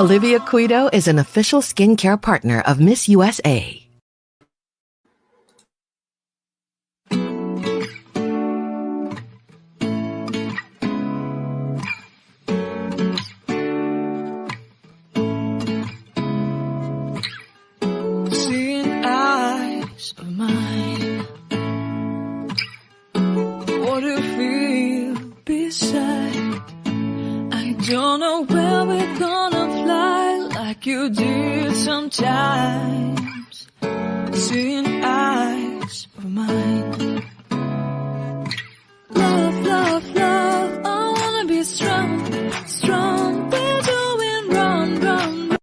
Olivia Quido is an official skincare partner of Miss USA. Seeing eyes of mine, what do you feel beside? I don't know where we're gonna fly like you did sometimes. Seeing eyes of mine. Love, love, love, I wanna be strong, strong. We're doing wrong, wrong.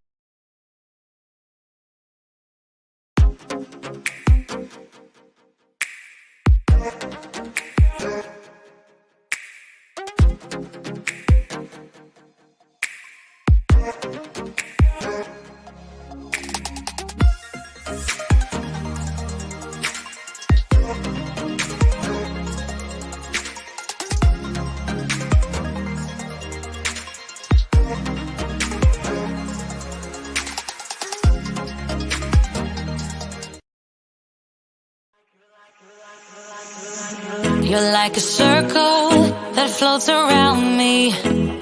You're like a circle that floats around me,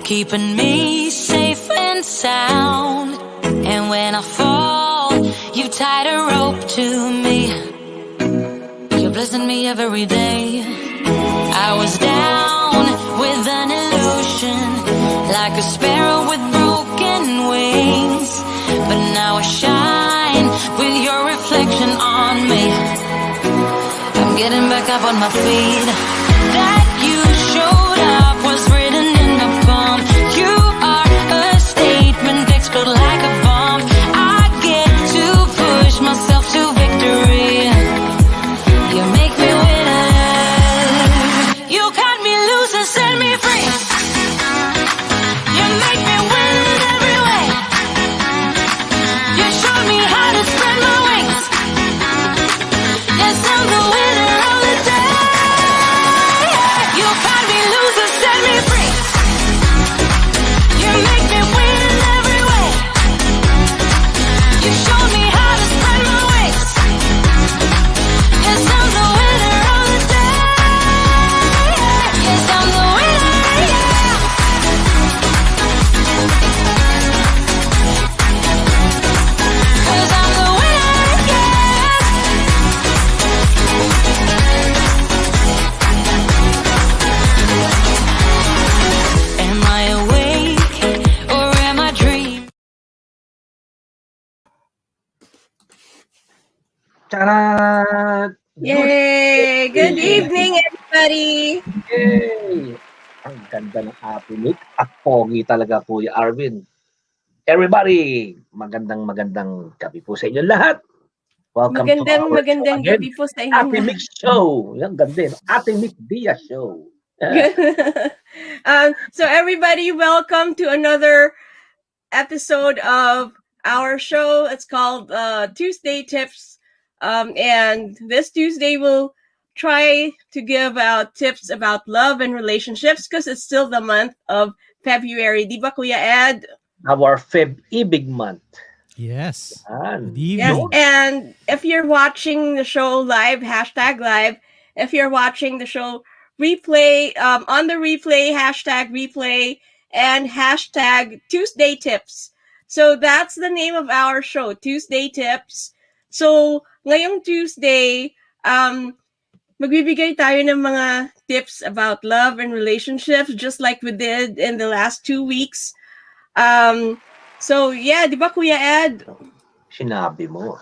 keeping me safe and sound. And when I fall, you tied a rope to me. You're blessing me every day. I was down with an illusion, like a sparrow with broken wings. But now I shine with your reflection on me. Getting back up on my feet. That you showed up was written in the palm. You are a statement, explode like a bomb. I get to push myself to victory. You make me winner. You cut me loose and set me free. You make me win every way. You showed me how to spread my wings. Yes, I'm the winner. Charot! Yay! Good evening, everybody! Yay! Ang ganda ng Happy Meat at pogi talaga, Kuya Arvin. Everybody, magandang gabi po sa inyo lahat. Welcome to our magandang show again. gabi po sa inyo Happy lahat. Mix Show. Yan, ganda. Happy Mix Dia Show. So everybody, welcome to another episode of our show. It's called Tuesday Tips. And this Tuesday we'll try to give out tips about love and relationships because it's still the month of February. Di ba, Kuya Ed? Our Feb-Ibig month. Yes. Good evening. Yes, and if you're watching the show live, #live, if you're watching the show replay, on the replay, #replay, and #Tuesday Tips. So that's the name of our show, Tuesday Tips. So, ngayong Tuesday, magbibigay tayo ng mga tips about love and relationships, just like we did in the last 2 weeks. So, yeah, di ba, Kuya Ed? Sinabi mo.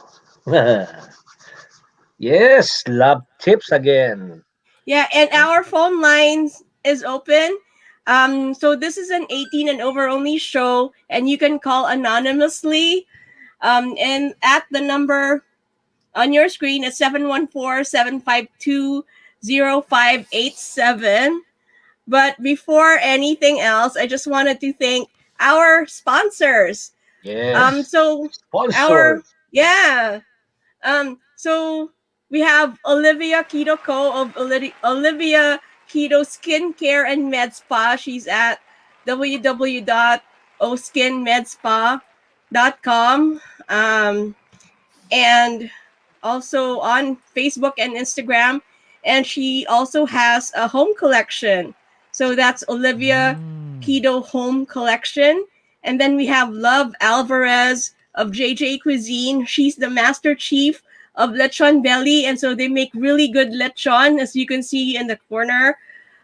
Yes, love tips again. Yeah, and our phone lines is open. So this is an 18 and over only show, and you can call anonymously. And at the number on your screen is 714-752-0587. But before anything else, I just wanted to thank our sponsors. Yes. So so we have Olivia Quido-Co of Olivia Quido Skincare and Med Spa. She's at www.olivia oskinmedspa.com, and also on Facebook and Instagram. And she also has a home collection. So that's Olivia Keto Home Collection. And then we have Love Alvarez of JJ Cuisine. She's the master chief of Lechon Belly. And so they make really good lechon, as you can see in the corner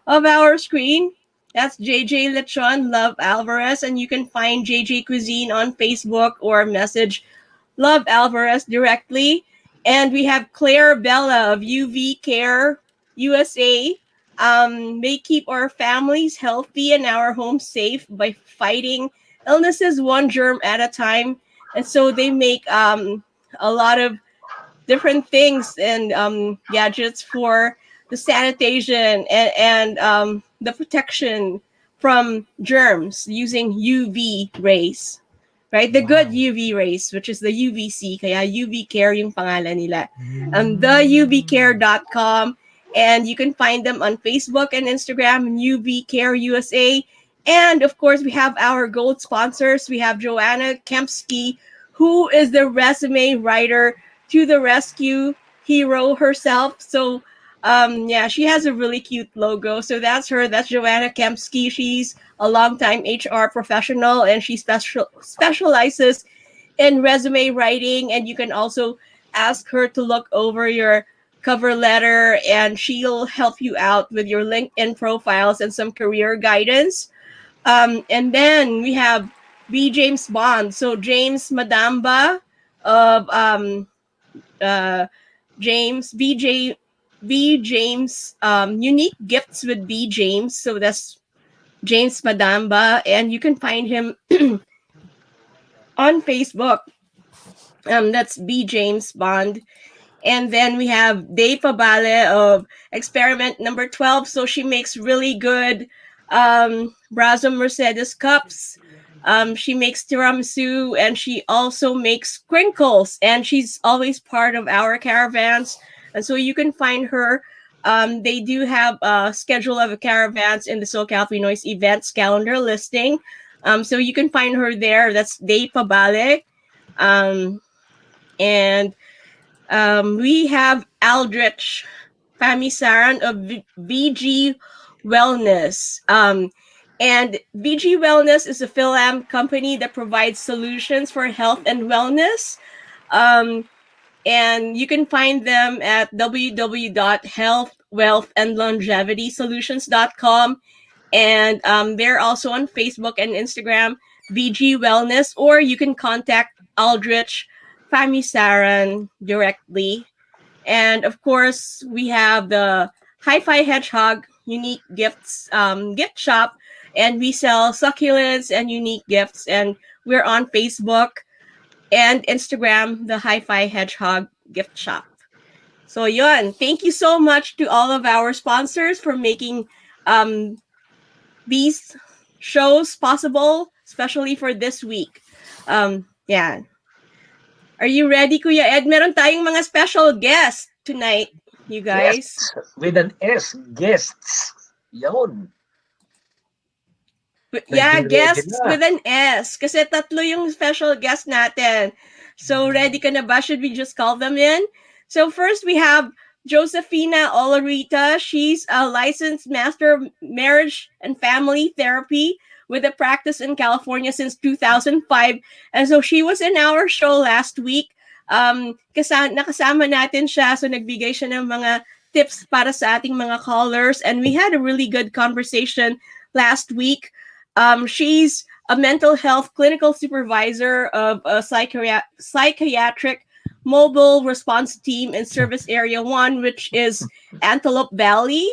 of our screen. That's JJ Lechon, Love Alvarez. And you can find JJ Cuisine on Facebook or message Love Alvarez directly. And we have Claire Bella of UV Care USA. They keep our families healthy and our homes safe by fighting illnesses one germ at a time. And so they make a lot of different things and gadgets for the sanitation and the protection from germs using UV rays. Right? The good UV rays, which is the UVC. Kaya UV Care yung pangalan nila. TheUVCare.com. And you can find them on Facebook and Instagram, UV Care USA. And of course, we have our gold sponsors. We have Johanna Kempski, who is the resume writer to the rescue hero herself. So, yeah, she has a really cute logo. So that's her. That's Johanna Kempski. She's a longtime HR professional, and she specializes in resume writing. And you can also ask her to look over your cover letter, and she'll help you out with your LinkedIn profiles and some career guidance. And then we have James Bond. So James Madamba of James James Unique Gifts with James. So that's James Madamba, and you can find him on Facebook. That's James Bond. And then we have Day Pabale of Experiment Number 12. So she makes really good Brazo Mercedes cups. She makes tiramisu, and she also makes crinkles. And she's always part of our caravans. And so you can find her. They do have a schedule of caravans in the SoCal Pinoys events calendar listing. So you can find her there. That's Day Pabale. And we have Aldrich Pamisaran of VG Wellness. And VG Wellness is a Philam company that provides solutions for health and wellness. And you can find them at www.healthwealthandlongevitysolutions.com. And they're also on Facebook and Instagram, VG Wellness, or you can contact Aldrich Pamisaran directly. And of course, we have the HiFi Hedgehog Unique Gifts Gift Shop, and we sell succulents and unique gifts. And we're on Facebook and Instagram, the HiFi Hedgehog Gift Shop. So yun, thank you so much to all of our sponsors for making these shows possible, especially for this week. Yeah. Are you ready, Kuya Ed? Meron tayong mga special guests tonight, you guys. Yes, with an S, guests. Yun. Yeah, Ready guests na. with an S. Kasi tatlo yung special guest natin. So, ready ka na ba? Should we just call them in? So, first we have Josephina Olarita. She's a licensed master of marriage and family therapy with a practice in California since 2005. And so, she was in our show last week. Nakasama natin siya. So, nagbigay siya ng mga tips para sa ating mga callers. And we had a really good conversation last week. She's a mental health clinical supervisor of a psychiatric mobile response team in Service Area 1, which is Antelope Valley,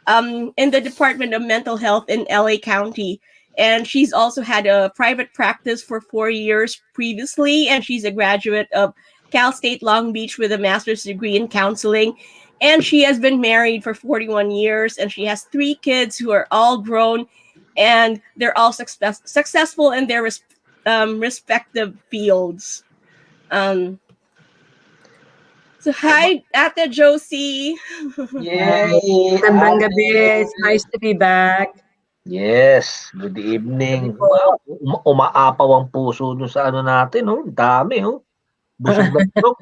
in the Department of Mental Health in LA County. And she's also had a private practice for 4 years previously, and she's a graduate of Cal State Long Beach with a master's degree in counseling. And she has been married for 41 years, and she has 3 kids who are all grown, and they're all successful in their respective fields. So hi, Ate Josie. Yay! Magandang gabi. It's nice to be back. Yes, good evening. Wow, umaapaw ang puso dun sa ano natin, oh. Dami, oh. Busog na busog.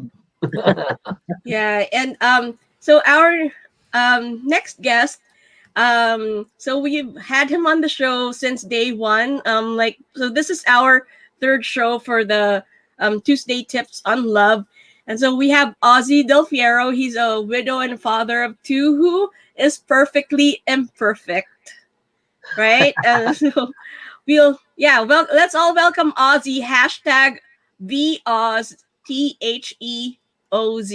Yeah, and so our next guest, so we've had him on the show since day one. Like, so this is our third show for the Tuesday Tips on Love. And so we have Ozzie Del Fierro. He's a widow and father of two who is perfectly imperfect. Right? So well, let's all welcome Ozzie. Hashtag VOZ THEOZ.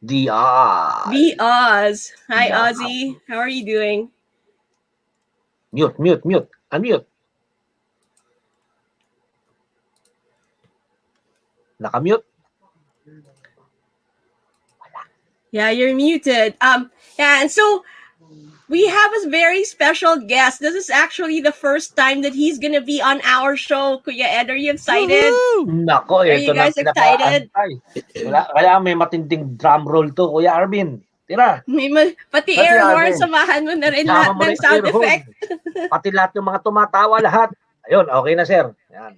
D.I. VOZ. Hi, Yeah. Ozzie. How are you doing? Mute. Unmute. Nakamute. Yeah, you're muted. Yeah, and so we have a very special guest. This is actually the first time that he's gonna be on our show. Kuya Ed, are you excited? Nako, Are ito you na guys excited? Kaya may matinding drum roll to, Kuya Arvin. Tira. Pati Pati air horn, Arvin. samahan mo na rin Sama lahat mo ng rin sound air horn. effect. Pati lahat ng mga tumatawa lahat. Ayun, okay na, sir. Yan.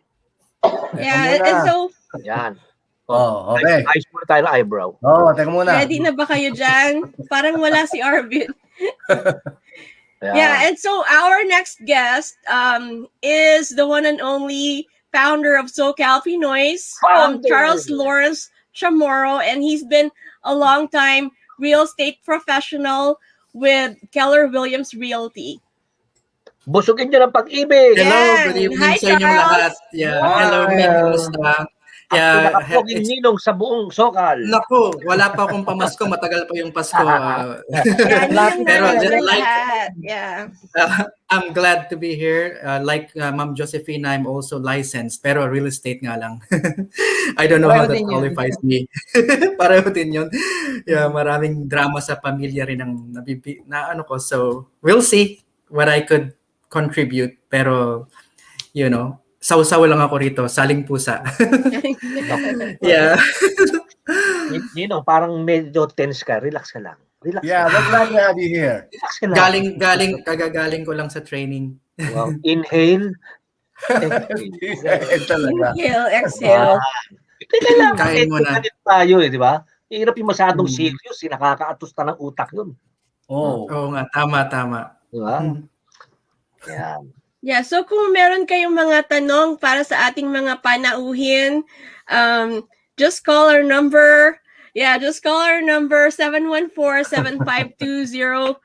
Yeah, and so Yan. Okay. Ayos muna tayo ng eyebrow. Teka muna. ready na ba kayo dyan? Parang wala si Arvin. Yan. Yeah, and so our next guest is the one and only founder of SoCal Pinoys, Founder! Charles Lawrence Chamorro, and he's been a long time real estate professional with Keller Williams Realty. Busugin nyo ng pag-ibig. Hello, Yan. good evening Hi, sa inyong Charles. lahat. Yeah, Hi. hello, Min, kumusta? Ang Yeah, pinakapoging ninong sa buong SoCal. naku, wala pa akong pamasko, matagal pa yung Pasko. Yeah, Pero ninang like, lahat. Yeah. I'm glad to be here. Like Ma'am Josephina, I'm also licensed, pero real estate nga lang. I don't know how that qualifies me. Pareho din yun. Yeah, maraming drama sa pamilya rin ang na ano ko. So, we'll see what I could contribute. Pero, you know, saw-saw lang ako rito, saling pusa. Yeah. Ninong, parang medyo tense ka. Relax ka lang. Relax. Yeah, we're glad to have you here. Relax ka lang. Kagagaling ko lang sa training. Wow. Inhale. Talaga. Inhale, exhale. Teka lang. Kain mo na. Ganit tayo, di ba? Hirap yung masyadong serious. Nakakaatos na ng utak yun. Oo nga, tama. Di ba? Yan. Yeah, so kung meron kayong mga tanong para sa ating mga panauhin, just call our number. Yeah, just call our number 714-752-0587,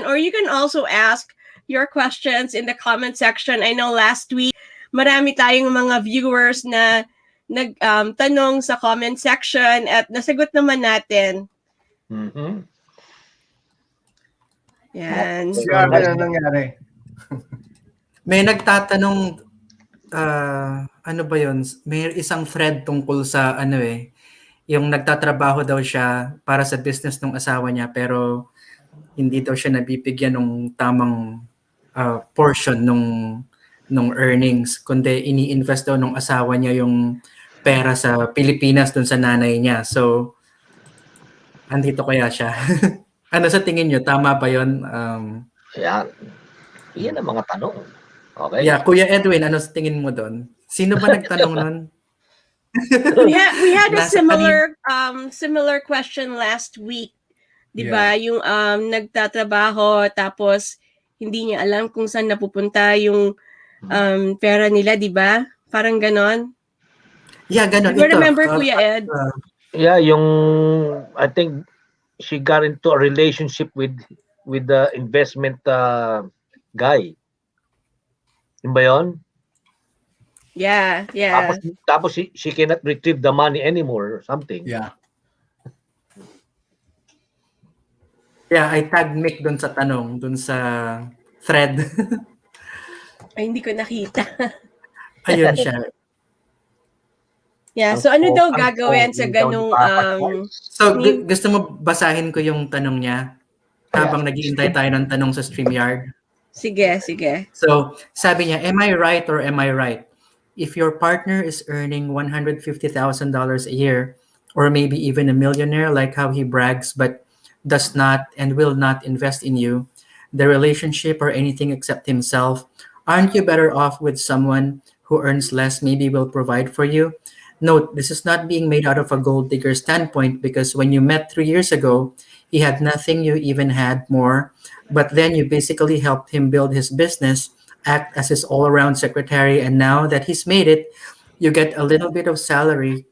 or you can also ask your questions in the comment section. I know last week marami tayong mga viewers na nagtanong sa comment section at nasagot naman natin. Mm-hmm. Yan. Grabe na nangyari. May nagtatanong, ano ba yun? May isang thread tungkol sa yung nagtatrabaho daw siya para sa business ng asawa niya pero hindi daw siya nabibigyan ng tamang portion nung earnings, kundi ini-invest daw ng asawa niya yung pera sa Pilipinas dun sa nanay niya. So, andito kaya siya. Ano sa tingin niyo? Tama ba yun? Yan. Yan ang mga tanong. Okay. Yeah, Kuya Edwin, ano sa tingin mo doon? Sino ba nagtanong nun? we had a similar question last week. 'Di ba? Yung nagtatrabaho tapos hindi niya alam kung saan napupunta yung pera nila, 'di ba? Parang ganon. Yeah, ganon. Do you remember, Kuya Ed? Yeah, I think she got into a relationship with the investment guy. Yun ba yun? Yeah. Tapos she cannot retrieve the money anymore or something. Yeah. Yeah, I tagged Mick dun sa tanong, dun sa thread. Ay, hindi ko nakita. Ayun siya. Yeah, so ano daw gagawin sa ganung So, gusto mo basahin ko yung tanong niya habang nag-iintay tayo ng tanong sa StreamYard? Sige. So, sabi niya, am I right or am I right? If your partner is earning $150,000 a year, or maybe even a millionaire like how he brags, but does not and will not invest in you, the relationship, or anything except himself? Aren't you better off with someone who earns less, maybe will provide for you? Note, this is not being made out of a gold digger standpoint, because when you met 3 years ago, he had nothing, you even had more. But then you basically helped him build his business, act as his all around secretary, and now that he's made it, you get a little bit of salary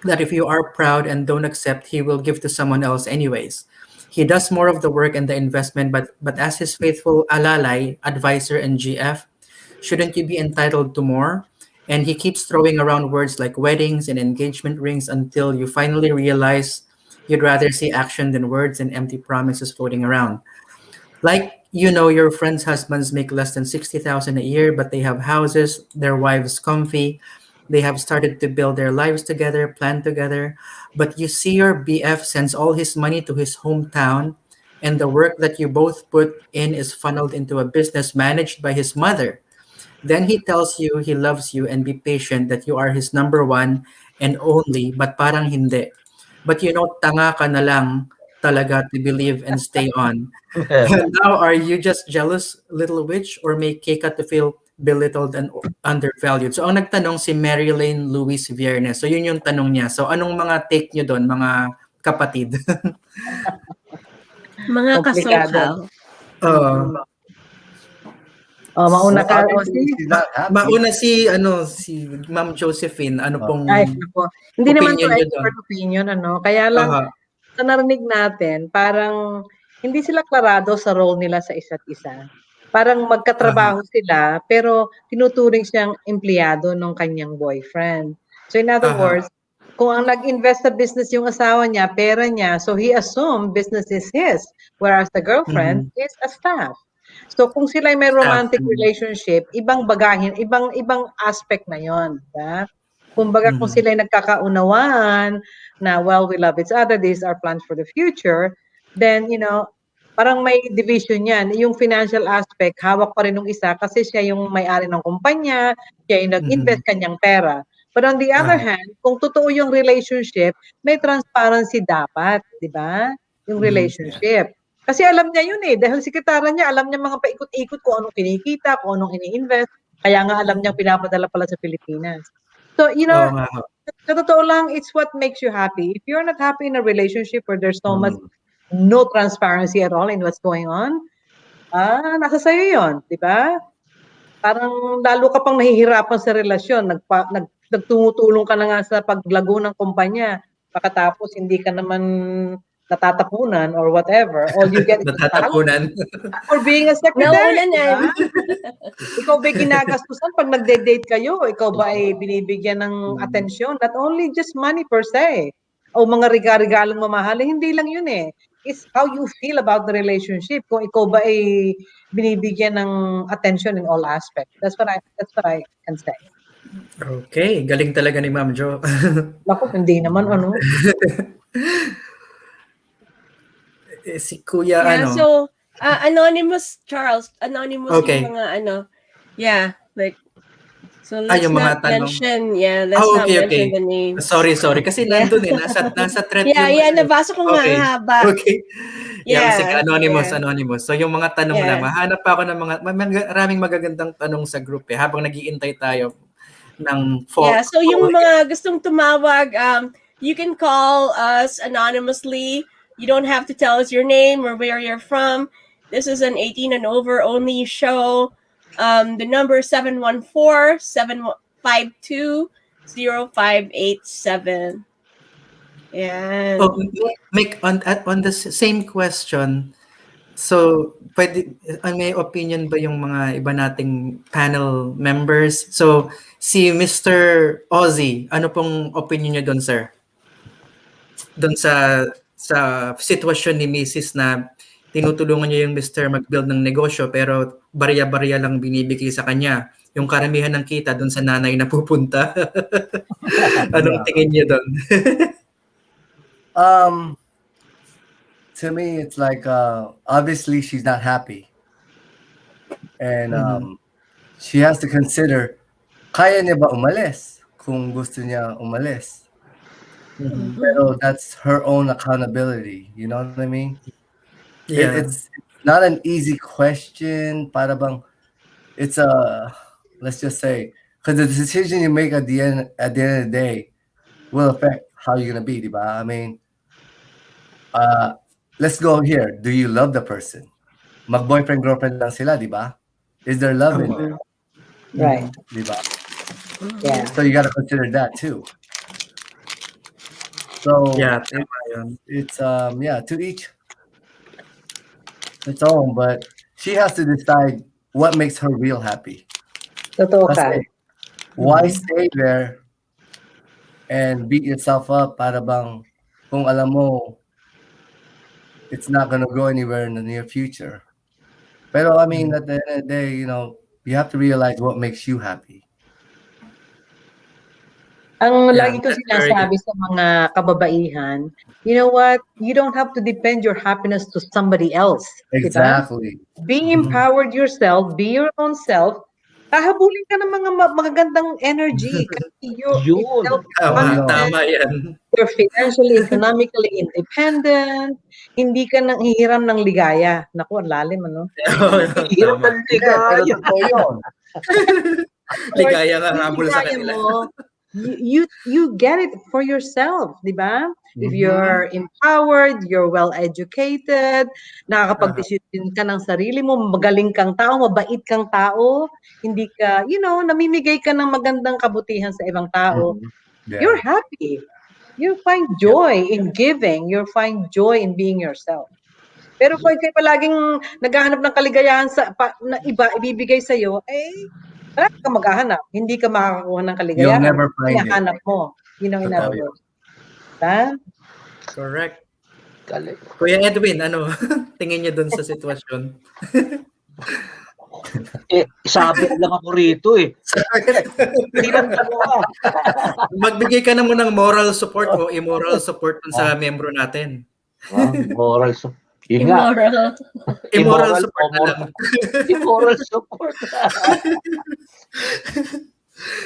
that if you are proud and don't accept, he will give to someone else anyways. He does more of the work and the investment, but as his faithful alalay, advisor, and GF, shouldn't you be entitled to more? And he keeps throwing around words like weddings and engagement rings until you finally realize you'd rather see action than words and empty promises floating around. Like, your friends' husbands make less than 60,000 a year, but they have houses, their wives comfy. They have started to build their lives together, plan together. But you see your BF sends all his money to his hometown, and the work that you both put in is funneled into a business managed by his mother. Then he tells you he loves you and be patient, that you are his number one and only, but parang hindi. But tanga ka na lang talaga to believe and stay on. Now, are you just jealous, little witch, or may Keka to feel belittled and undervalued? So, ang nagtanong si Marilyn Luis Viernes. So, yun yung tanong niya. So, anong mga take nyo doon, mga kapatid? Mga Komplikado. ka-SoCal. Mauna ka, Obviously, Ozzie. she's not happy. Mauna si Ma'am Josephine. Ano pong Ay, naku. Hindi naman to opinion niyo doon? expert opinion, Kaya lang, Aha. sa narinig natin, parang hindi sila klarado sa role nila sa isa't isa. Parang magkatrabaho sila, pero tinuturing siyang empleyado ng kanyang boyfriend. So in other words, kung ang nag-invest sa business yung asawa niya, pera niya, so he assumed business is his, whereas the girlfriend is a staff. So kung sila may romantic relationship, ibang bagahin, ibang aspect na 'yon, diba? Kumbaga kung sila nagkakaunawaan na well, we love each other, these are plans for the future, then parang may division 'yan. Yung financial aspect, hawak pa rin ng isa kasi siya yung may-ari ng kumpanya, siya yung nag-invest kanyang pera. But on the other hand, kung totoo yung relationship, may transparency dapat, 'di ba? Yung relationship. Kasi alam niya yun dahil sekretara niya, alam niya mga paikot-ikot kung anong kinikita, kung anong ini-invest, kaya nga alam niyang pinapadala pala sa Pilipinas. So, sa totoo lang, it's what makes you happy. If you're not happy in a relationship where there's no transparency at all in what's going on, nasa sayo yun, di ba? Parang lalo ka pang nahihirapan sa relasyon, nagtumutulong ka na nga sa paglago ng kumpanya, pagkatapos hindi ka naman natatapunan or whatever, all you get is natatapunan for being a secretary. Nauulan yan. Ikaw ba ginagastusan pag nagde-date kayo? Ikaw ba ay binibigyan ng atensyon? Not only just money per se, o mga regalong mamahali, hindi lang yun It's how you feel about the relationship. Kung ikaw ba ay binibigyan ng attention in all aspects. That's what I can say. Okay, galing talaga ni Ma'am Jo. Naku, hindi naman Si Kuya So anonymous Charles, anonymous Okay. yung mga like so let's yung mga not tanong. mention let's not mention the names. Sorry kasi nandun nasa thread yung nabasa ko nga haba. Okay. Sige, anonymous. So yung mga tanong lang, mahanap pa ako ng maraming magagandang tanong sa group habang nag-iintay tayo ng folk. So yung mga gustong tumawag, you can call us anonymously. You don't have to tell us your name or where you're from. This is an 18 and over only show. The number is 714-752-0587. Yeah. On the same question, so may opinion ba yung mga iba nating panel members? So si Mr. Ozzie, ano pong opinion niyo doon, sir? Doon sa sitwasyon ni Mrs. na tinutulungan niya yung Mr. mag-build ng negosyo pero barya-barya lang binibigay sa kanya. Yung karamihan ng kita doon sa nanay na pupunta. Anong tingin niyo doon? To me, it's like obviously she's not happy, and she has to consider, kaya niya ba umalis kung gusto niya umalis? Pero that's her own accountability. You know what I mean? Yeah. It's not an easy question. Para bang, it's let's just say, because the decision you make at the end of the day will affect how you're gonna be, di ba? I mean, let's go here. Do you love the person? Mag-boyfriend girlfriend lang sila, di ba? Is there love in there, Right. di ba? Yeah. So you gotta consider that too. So Yeah, tama yun. it's yeah, to each its own, but she has to decide what makes her real happy. Totoo ka. Kasi why stay there and beat yourself up para bang kung alam mo it's not gonna go anywhere in the near future. Pero I mean, at the end of the day, you know, you have to realize what makes you happy. Ang Yeah, lagi ko that's very sinasabi sa mga kababaihan, you know what? You don't have to depend your happiness to somebody else. Diba? Exactly. Be empowered yourself, be your own self. Hahabulin ka ng mga magagandang energy. Kasi you're Yun. Tama yan. you're financially, economically independent. Hindi ka nang hihiram ng ligaya. Naku, ang lalim, ano? Hirap Tama. ng Yeah, pero ligaya. totoo yun. Ligaya nga Yung habol sa ligaya kanila. mo, you get it for yourself, di ba? If you're empowered, you're well-educated, nakakapag-decision ka ng sarili mo, magaling kang tao, mabait kang tao, hindi ka, namimigay ka ng magandang kabutihan sa ibang tao, you're Yeah. happy. You find joy in giving. You find joy in being yourself. Pero kung ikaw palaging naghahanap ng kaligayahan na iba ibibigay sa'yo, wala ka maghahanap. Hindi ka makakakuha ng kaligayahan. You'll never find it. Hinahanap mo. In Totoo other yun. words. Ha? Correct. Galing. Kuya Edwin, ano tingin niyo dun sa sitwasyon? Sabi lang ako rito eh. Hindi lang dalawa. Magbigay ka na mo ng moral support o immoral support dun sa membro natin. Moral support. Yun nga. Immoral support na lang. Immoral support.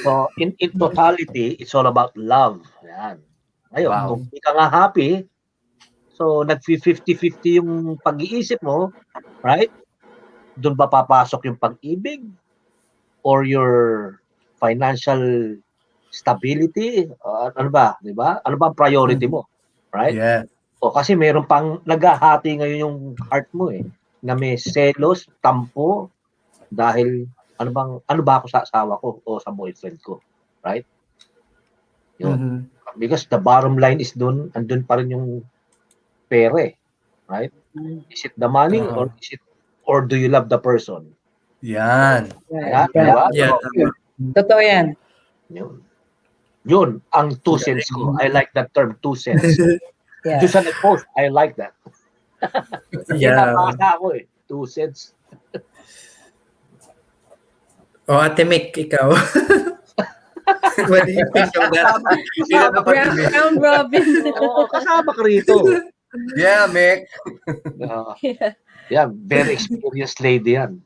So, in totality, it's all about love. Yan. Ngayon, kung hindi ka nga happy, so nag-50-50 yung pag-iisip mo, right? Doon ba papasok yung pag-ibig or your financial stability? Ano ba, di ba? Ano ba ang priority mo? Right? Yeah. O kasi meron pang naghahati ngayon yung heart mo eh, na may selos, tampo, dahil ano ba ako sa asawa ko o sa boyfriend ko, right? Yun. Because the bottom line is andun pa rin yung pera eh, right? Is it the money or do you love the person? Yan. Yan, diba? Yeah, Totoo yan. Yun, ang 2 cents ko. I like that term, 2 cents. Yeah. Just on a post, I like that. Yeah. Nakakasa ako eh, 2 cents. O Ate Mick, ikaw. What do you think of that? Round robin. Oo, kasama ka rito. Yeah, Mick. Yeah, very experienced lady yan.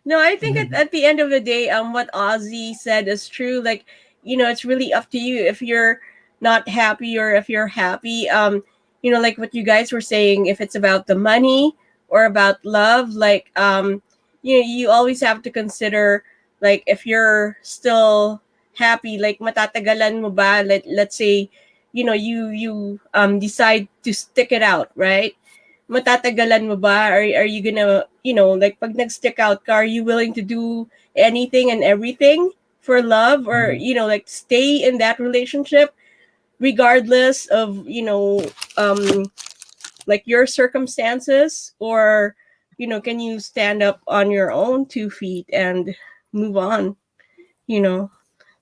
No, I think at the end of the day, what Ozzie said is true. Like, it's really up to you if you're not happy or if you're happy. Like what you guys were saying, if it's about the money or about love, like, you always have to consider, like, if you're still happy, like, matatagalan mo ba? Let's say, you decide to stick it out, right? Matatagalan mo ba? Are you gonna, like, pag nag-stick out ka, are you willing to do anything and everything for love? Or, like, stay in that relationship regardless of, like, your circumstances? Or, can you stand up on your own 2 feet and move on?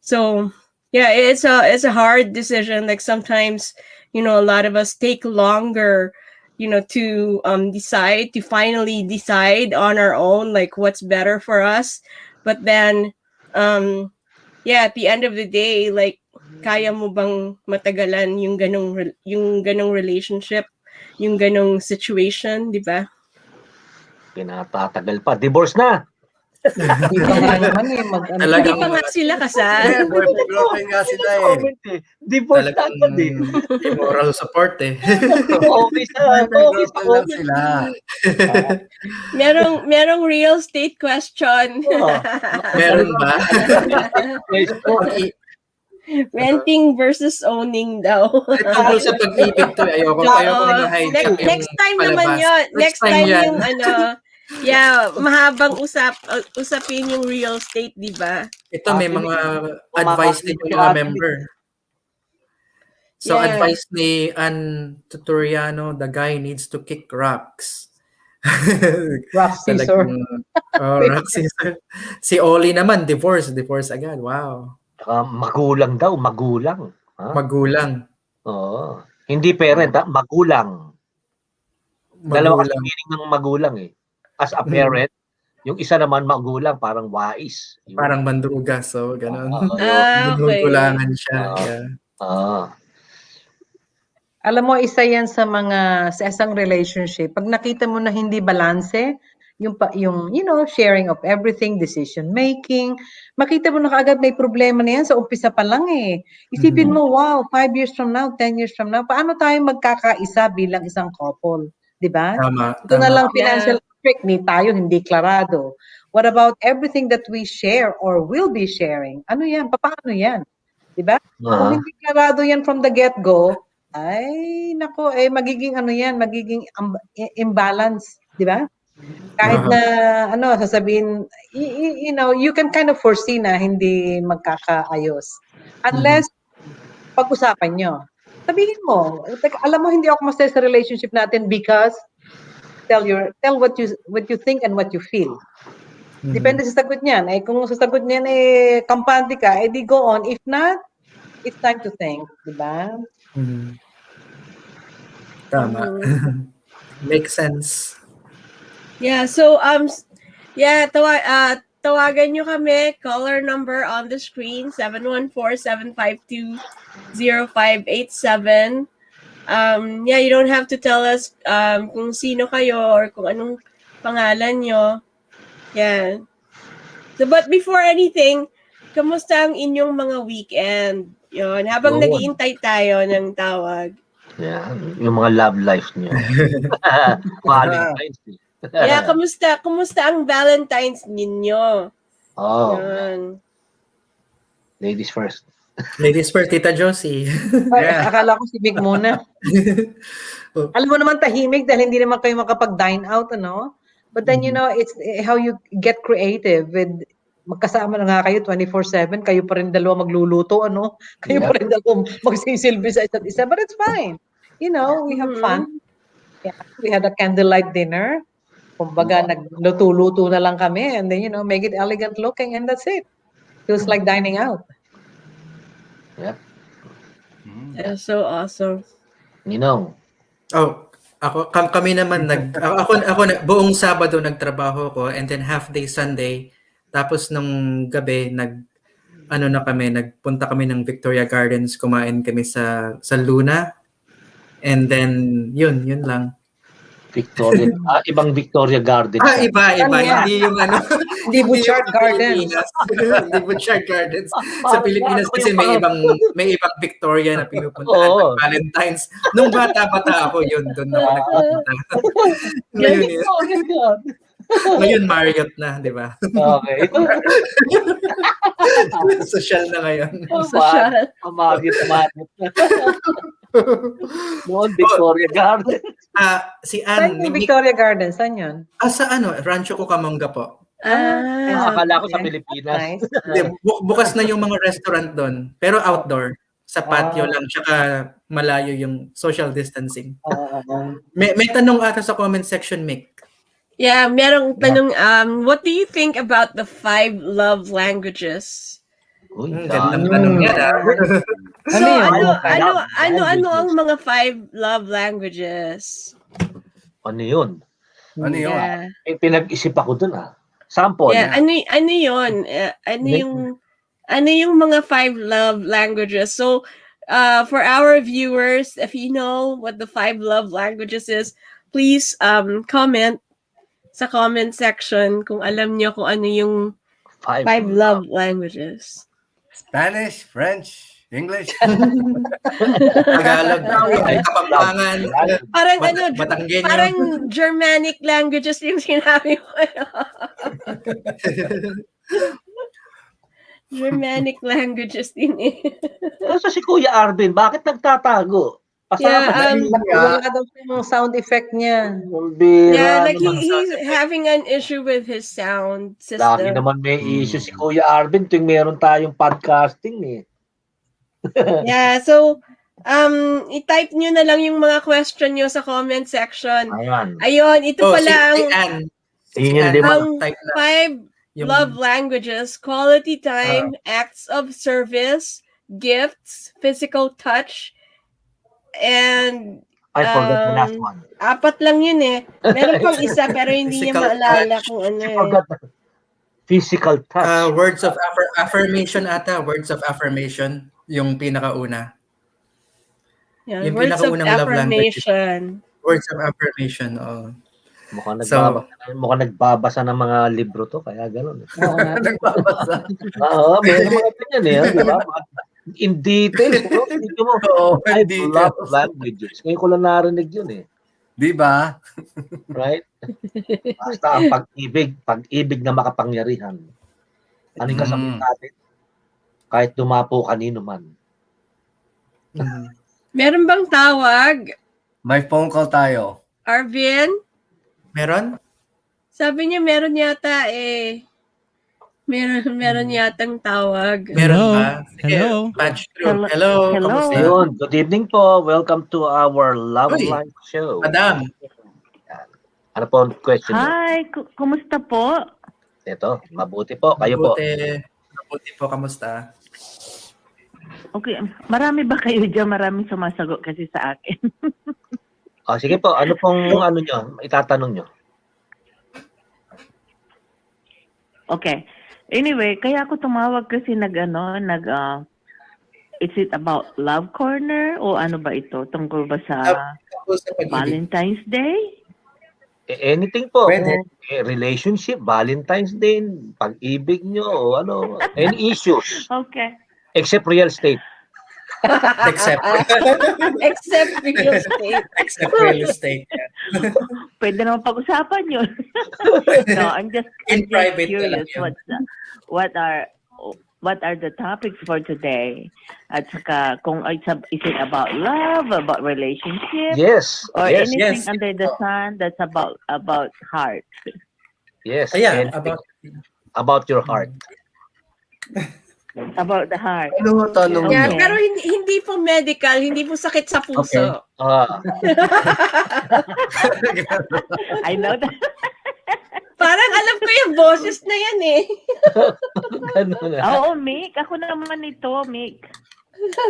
So, yeah, it's a hard decision. Like, sometimes, a lot of us take longer to finally decide on our own, like, what's better for us. But then, at the end of the day, like, kaya mo bang matagalan yung ganong relationship, yung ganong situation, di ba? Pinatatagal pa. Divorce na! Hindi pa nga naman eh. Hindi pa nga sila kasal. Boyfriend girlfriend nga sila eh. Divorce na agad eh. Moral support eh. Okay sa Boyfriend girlfriend lang sila. Merong real estate question. Meron ba? Renting versus owning daw. Tungkol sa pag-ibig to, ayoko na hijack yung Next time naman palabas. yun. Next time yan. yung mahabang usapin yung real estate, di ba? Ito may mga advice din yung mga member. So advice ni Ann Tuturiano, the guy needs to kick rocks. Rock scissor. Rock scissor. Si Oli naman, divorce agad. Wow. Magulang daw, magulang. Magulang. Oo. Hindi parent, magulang. Dalawa kasi meaning ng magulang eh. As a parent, yung isa naman magulang, parang wais. Parang mandruga, so gano'n. Okay. Ginugulangan siya. Alam mo, isa yan sa isang relationship. Pag nakita mo na hindi balanse, yung sharing of everything, decision making, makita mo na kaagad may problema na yan sa umpisa pa lang eh. Isipin mo, wow, 5 years from now, 10 years from now, paano tayo magkakaisa bilang isang couple? Diba? Tama. Ito na lang financial aspect, tayo hindi klarado. What about everything that we share or will be sharing? Ano yan? Paano yan? Diba? Kung hindi klarado yan from the get-go, ay, nako, magiging magiging imbalance, diba? Kahit na, sasabihin, you can kind of foresee na hindi magkakaayos. Unless, pag-usapan nyo. Sabihin mo, alam mo, hindi ako masaya sa relationship natin because tell what you think and what you feel. Depende sa sagot niyan. Kung sa sagot niyan, kampante ka, di go on. If not, it's time to think. Diba? Tama. Makes sense. Yeah, so tawagan nyo kami, caller number on the screen 714-752-0587. You don't have to tell us kung sino kayo or kung anong pangalan nyo. Yeah. So, but before anything, kamusta ang inyong mga weekend? Yun, habang nag-iintay tayo ng tawag. Yeah, yung mga love life nyo. Valentine's Day. Yeah, kamusta ang Valentine's ninyo? Yan. Ladies first. Ladies first, Tita Josie. Akala ko si Vic muna. Alam mo naman tahimik dahil hindi naman kayo makapag-dine out, ano? But then, it's how you get creative with magkasama na nga kayo 24/7, kayo pa rin dalawa magluluto, ano? Kayo pa rin dalawa magsisilbi sa isa't isa. But it's fine. We have fun. Yeah, we had a candlelight dinner. Kumbaga, nagluto-luto na lang kami and then, make it elegant looking and that's it. Feels like dining out. Yep. That's so awesome. Kami naman ako buong Sabado nagtrabaho ko and then half day Sunday. Tapos nung gabi nagpunta kami ng Victoria Gardens, kumain kami sa Luna. And then yun lang. Victoria, ibang Victoria Gardens. Iba, hindi yung hindi Butchart Gardens. Hindi Butchart Gardens. Sa Pilipinas kasi may ibang Victoria na pinupuntahan ng Valentine's. Nung bata ako, doon ako nagpupunta. Ngayon Marriott na, di ba? Okay. Social na ngayon. Social. Marriott. Noon, Victoria Gardens. Si Ann. Saan yung Victoria Gardens? Saan yun? Sa Rancho Cucamonga po. Akala ko sa Pilipinas. Nice. Bukas na yung mga restaurant doon. Pero outdoor. Sa patio lang. Tsaka malayo yung social distancing. May tanong ata sa comment section, Mick. Yeah, merong tanong, what do you think about the 5 love languages? Gandang tanong yan. So, ano ang mga 5 love languages? Ano yun? Yeah. Pinag-isip ako dun Sample. Yeah, ano yun? Ano yung mga 5 love languages? So, for our viewers, if you know what the 5 love languages is, please comment sa comment section kung alam nyo kung ano yung 5 love languages. Spanish, French, English. Tagalog, Kapampangan, Parang Batanggenyo. parang Germanic languages yung sinabi mo. Germanic languages din eh. Kaso si Kuya Arvin, bakit nagtatago? Pasama Wala daw yung sound effect niya. Like he's having an issue with his sound system. Lagi naman may issue si Kuya Arvin tuwing meron tayong podcasting eh. Yeah, so i-type nyo na lang yung mga question nyo sa comment section. Ayun, ito pala ang 5 love languages: quality time, acts of service, gifts, physical touch, and I forgot the last one. 4 lang yun eh. Meron pang isa pero hindi niya maalala kung ano eh. Physical touch. Words of affirmation ata. Words of affirmation. Yung pinakauna. Yeah, yung words of affirmation. Words of affirmation, Mukhang nagbabasa ng mga libro to, kaya gano'n. Nagbabasa. Oo, may mga ganyan eh. Di ba? In details. Dito mo, I love languages. Ngayon ko lang narinig yun eh. Di ba? Right? Basta ang pag-ibig na makapangyarihan. Ano yung kasabi natin? Kahit dumapo kanino man. Meron bang tawag? May phone call tayo. Arvin? Meron? Sabi niya meron yata eh. Meron yatang tawag. Meron ba? Hello. Hello. Kamusta? Ayun, good evening po. Welcome to our Love Life Show. Madam. Ano po ang question niyo? Hi, kumusta po? Ito, mabuti po. Kayo po. Mabuti po, kamusta? Okay, marami ba kayo dyan? Maraming sumasagot kasi sa akin. Sige po, ano pong itatanong nyo? Okay. Anyway, kaya ako tumawag kasi is it about love corner o ano ba ito? Tungkol ba sa Valentine's Day? Anything po. Pwede. Relationship, Valentine's Day, pag-ibig nyo, o ano, any issues. Okay. Except real estate. Except real estate. Except real estate. Pwede naman pag-usapan yun. No, I'm just curious. What are the topics for today? At saka kung is it about love, about relationship? Yes. Or anything under the sun that's about heart? Yes. Ayan, about your heart. About the heart. Ano tanong Yeah, nyo? pero hindi po medical, hindi po sakit sa puso. I know that. Parang alam ko yung boses na yan eh. Oo, Mick. Ako naman ito, Mick.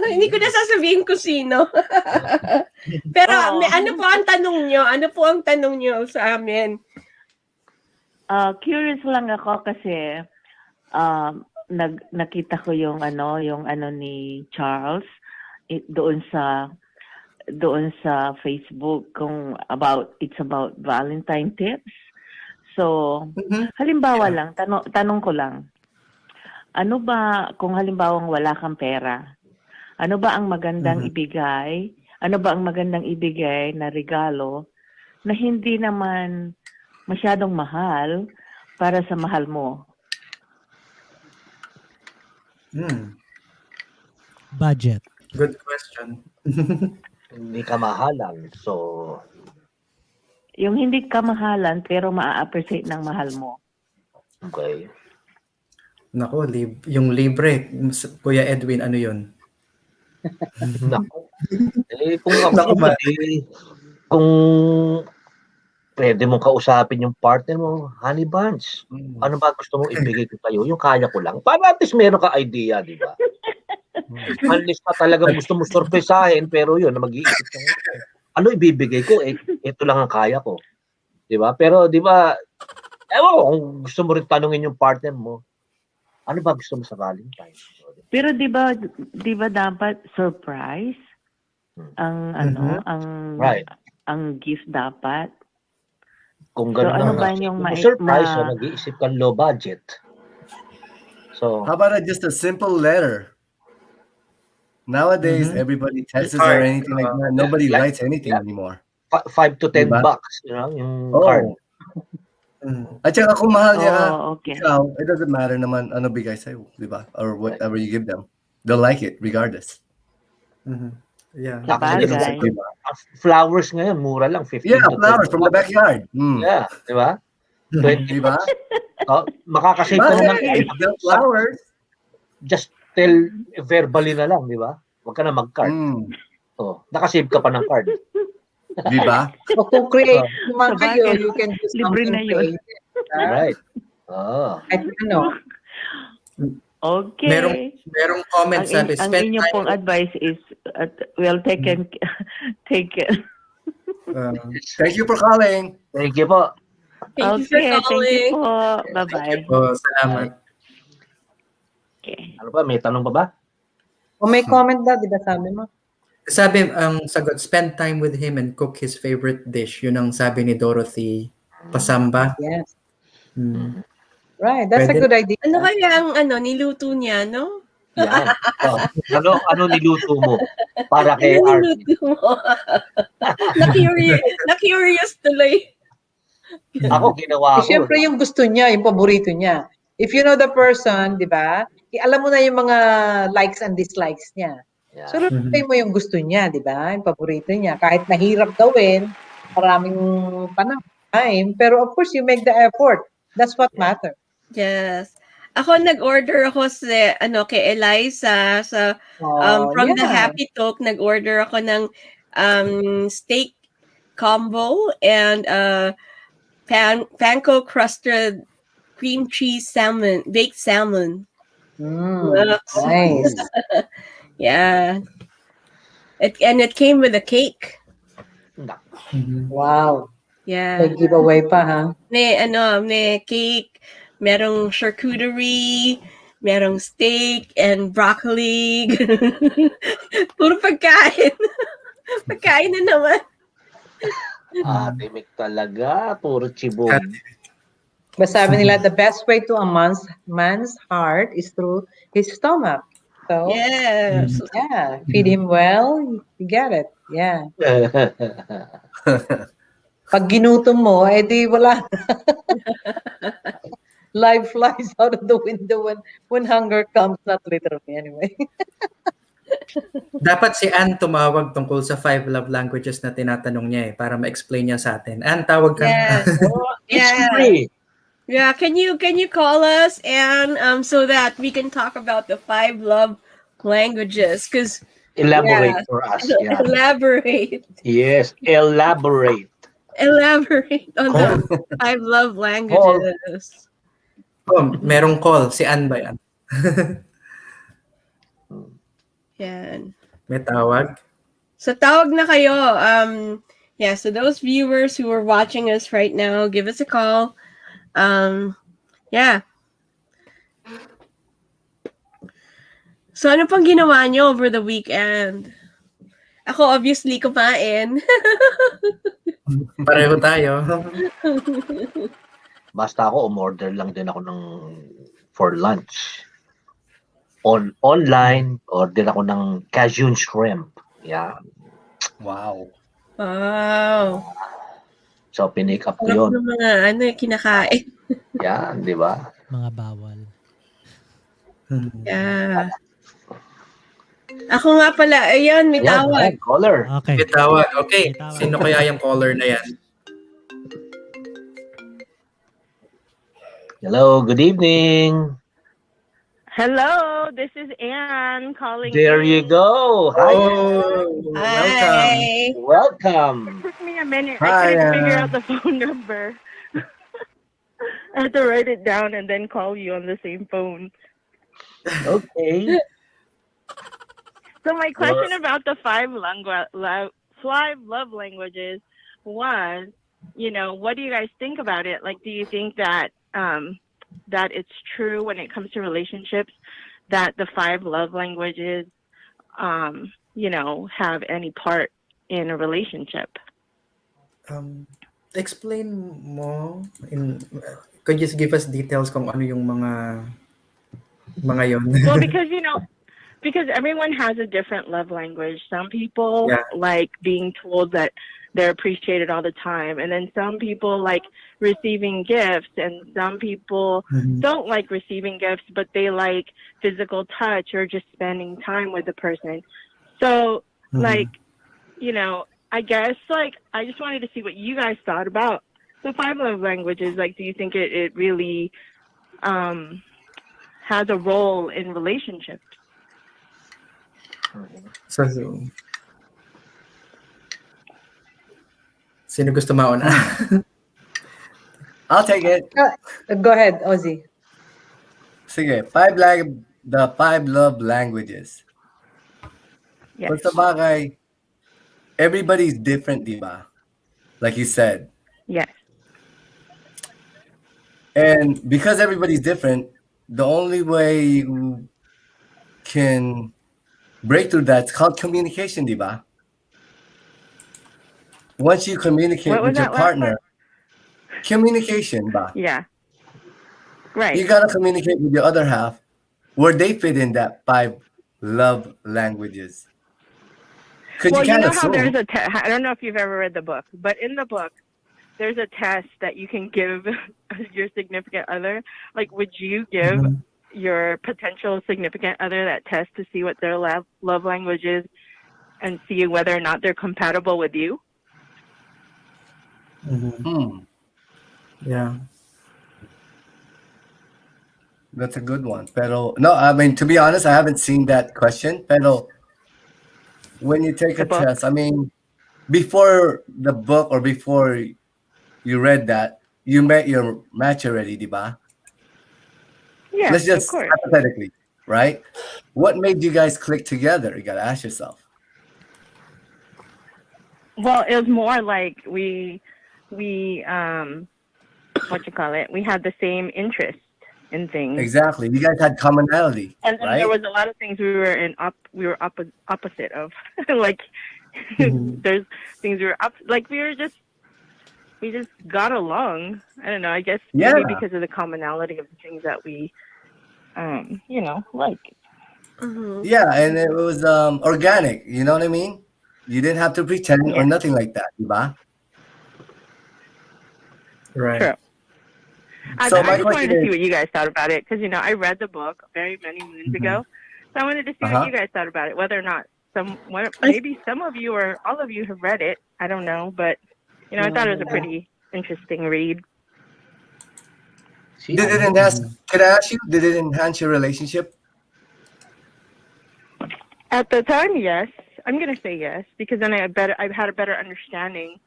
Hindi ko na sasabihin ko sino. Pero ano po ang tanong nyo? Ano po ang tanong nyo sa amin? Curious lang ako kasi nakita ko yung ni Charles doon sa Facebook kung it's about Valentine tips. So, halimbawa lang, tanong ko lang, ano ba kung halimbawang wala kang pera? Ano ba ang magandang ibigay? Ano ba ang magandang ibigay na regalo na hindi naman masyadong mahal para sa mahal mo? Budget. Good question. Hindi ka mahalan. So, yung hindi kamahalan pero maa-appreciate ng mahal mo. okay. Nako, yung libre. Kuya Edwin, ano yun? Nako. Kung pwede mong kausapin yung partner mo, honey buns, ano ba gusto mong ibigay ko tayo? Yung kaya ko lang. Para at least meron ka idea, di ba? Unless pa talaga gusto mo surpresahin, pero yun, mag-iisip ka. Ano ibibigay ko? Ito lang ang kaya ko. Di ba? Pero di ba, ewan ko, kung gusto mo rin tanungin yung partner mo, ano ba gusto mo sa Valentine? Pero di ba dapat surprise? Ang gift dapat. Kung gano'n ano ba yung surprise, so nag-iisip ka low budget. So, how about just a simple letter? Nowadays, everybody tests or anything like that. Nobody writes anything anymore. 5 to 10 Diba? bucks, yung card. At saka kung mahal niya, okay. ikaw, it doesn't matter naman ano bigay sa'yo, di ba? Or whatever you give them. They'll like it regardless. Yeah. Sabagay. Flowers ngayon, mura lang. 15 Yeah, to 20 flowers from the bucks. backyard. Yeah, di ba? 20 Di ba? Makakasave ka na ng the flowers. Just tell verbally na lang, di ba? Huwag ka na mag-card. Nakasave ka pa ng card. Di ba? O kung create naman kayo, you can do Libre something na yun. creative. Right. Kahit ano. Okay. Merong comment sabi, ang inyong pong advice is, take it. Thank you for calling. Thank you po. Thank you for Thank calling. you po. Bye-bye. Salamat. Okay. Ano ba? May tanong pa ba? O may comment daw, di ba sabi mo? Sabi, ang sagot, spend time with him and cook his favorite dish. Yun ang sabi ni Dorothy Pasamba. Yes. Right, that's a good idea. Ano kaya ang niluto niya, no? Yan. Ano niluto mo para kay Ano Arvin? niluto mo? Na-curious tuloy. Ako, ginawa ko. Siyempre yung gusto niya, yung paborito niya. If you know the person, di ba? Alam mo na yung mga likes and dislikes niya. Yeah. So, lupay mo yung gusto niya, di ba? Yung paborito niya. Kahit nahirap gawin, maraming time. Pero of course, you make the effort. That's what matters. Yes. Ako nag-order ako kay Eliza from the Happy Talk, nag-order ako ng steak combo and panko crusted cream cheese salmon, baked salmon. Nice. Yeah. It came with a cake. Wow. Yeah. May giveaway pa, ha? May cake, merong charcuterie, merong steak and broccoli. Puro pagkain. Pagkain na naman. Timik talaga. Puro chibog. But sabi nila, the best way to a man's heart is through his stomach. So, yes. Yeah. Feed him well, you get it. Yeah. Pag ginutom mo, edi wala. Life flies out of the window when hunger comes, not literally anyway. Dapat si Ann tumawag tungkol sa 5 love languages na tinatanong niya para ma-explain niya sa atin. Ann, tawag ka. Yes. It's free. Yeah, can you call us and so that we can talk about the 5 love languages? Because elaborate for us. Yeah. Elaborate. Yes, elaborate. Elaborate on the 5 love languages. Merong call. Si Ann ba yan? Yan. May tawag? So tawag na kayo. So those viewers who are watching us right now, give us a call. Yeah. So ano pang ginawa nyo over the weekend? Ako obviously kumain. Pareho tayo. Basta ako, umorder lang din ako for lunch. Online, order ako ng Cajun shrimp. Yeah. Wow. Wow. So, pinick up ko yun. Ng mga kinakain. Yan, di ba? Mga bawal. Yeah. Ako nga pala, ayun, may tawag. Caller. Okay. May tawag. Okay. May tawag. Sino kaya yung caller na yan? Hello, good evening. Hello, this is Anne calling. There you go. Hi. Hi. Welcome. It took me a minute. Hi, I couldn't Anne. figure out the phone number. I had to write it down and then call you on the same phone. Okay. So my question about the 5 love languages was, what do you guys think about it? Like, do you think that that it's true when it comes to relationships that the 5 love languages, have any part in a relationship? Explain mo. Could you just give us details kung ano yung mga yon? Well, because because everyone has a different love language. Some people Yeah. like being told that they're appreciated all the time, and then some people like receiving gifts, and some people don't like receiving gifts, but they like physical touch or just spending time with the person. So, like, you know, I guess like I just wanted to see what you guys thought about the 5 love languages. Like, do you think it really has a role in relationships? So, sino gusto mauna? I'll take it. Go ahead, Ozzie. Sige, the 5 love languages. Yes. Kung sa bagay, everybody's different, di ba? Like you said. Yes. And because everybody's different, the only way you can break through that is called communication, di ba? Once you communicate What was with your that last partner, part? communication ba? Yeah. Right. You gotta communicate with your other half where they fit in that 5 love languages. Well, you you can't know how assume. there's I don't know if you've ever read the book, but in the book, there's a test that you can give your significant other. Like, would you give your potential significant other that test to see what their love language is and see whether or not they're compatible with you? Yeah. That's a good one. Pero, no, I mean, to be honest, I haven't seen that question. Pero, when you take a test, I mean, before the book or before you read that, you met your match already, di ba? Yeah, Let's of just course. hypothetically, right? What made you guys click together? You gotta ask yourself. Well, it was more like we what you call it? We had the same interest in things. Exactly. You guys had commonality, And then right? there was a lot of things we were opposite of. Like there's things we were we just got along. I don't know, I guess maybe because of the commonality of the things that we you know, like. Yeah, and it was organic, you know what I mean? You didn't have to pretend or nothing like that, di ba? Right. True. So I my just wanted question to see is, what you guys thought about it, because, you know, I read the book many moons ago. So I wanted to see what you guys thought about it, whether or not maybe some of you or all of you have read it. I don't know, but, you know, I thought it was a pretty interesting read. can I ask you, did it enhance your relationship? At the time, yes. I'm going to say yes, because then I've had a better understanding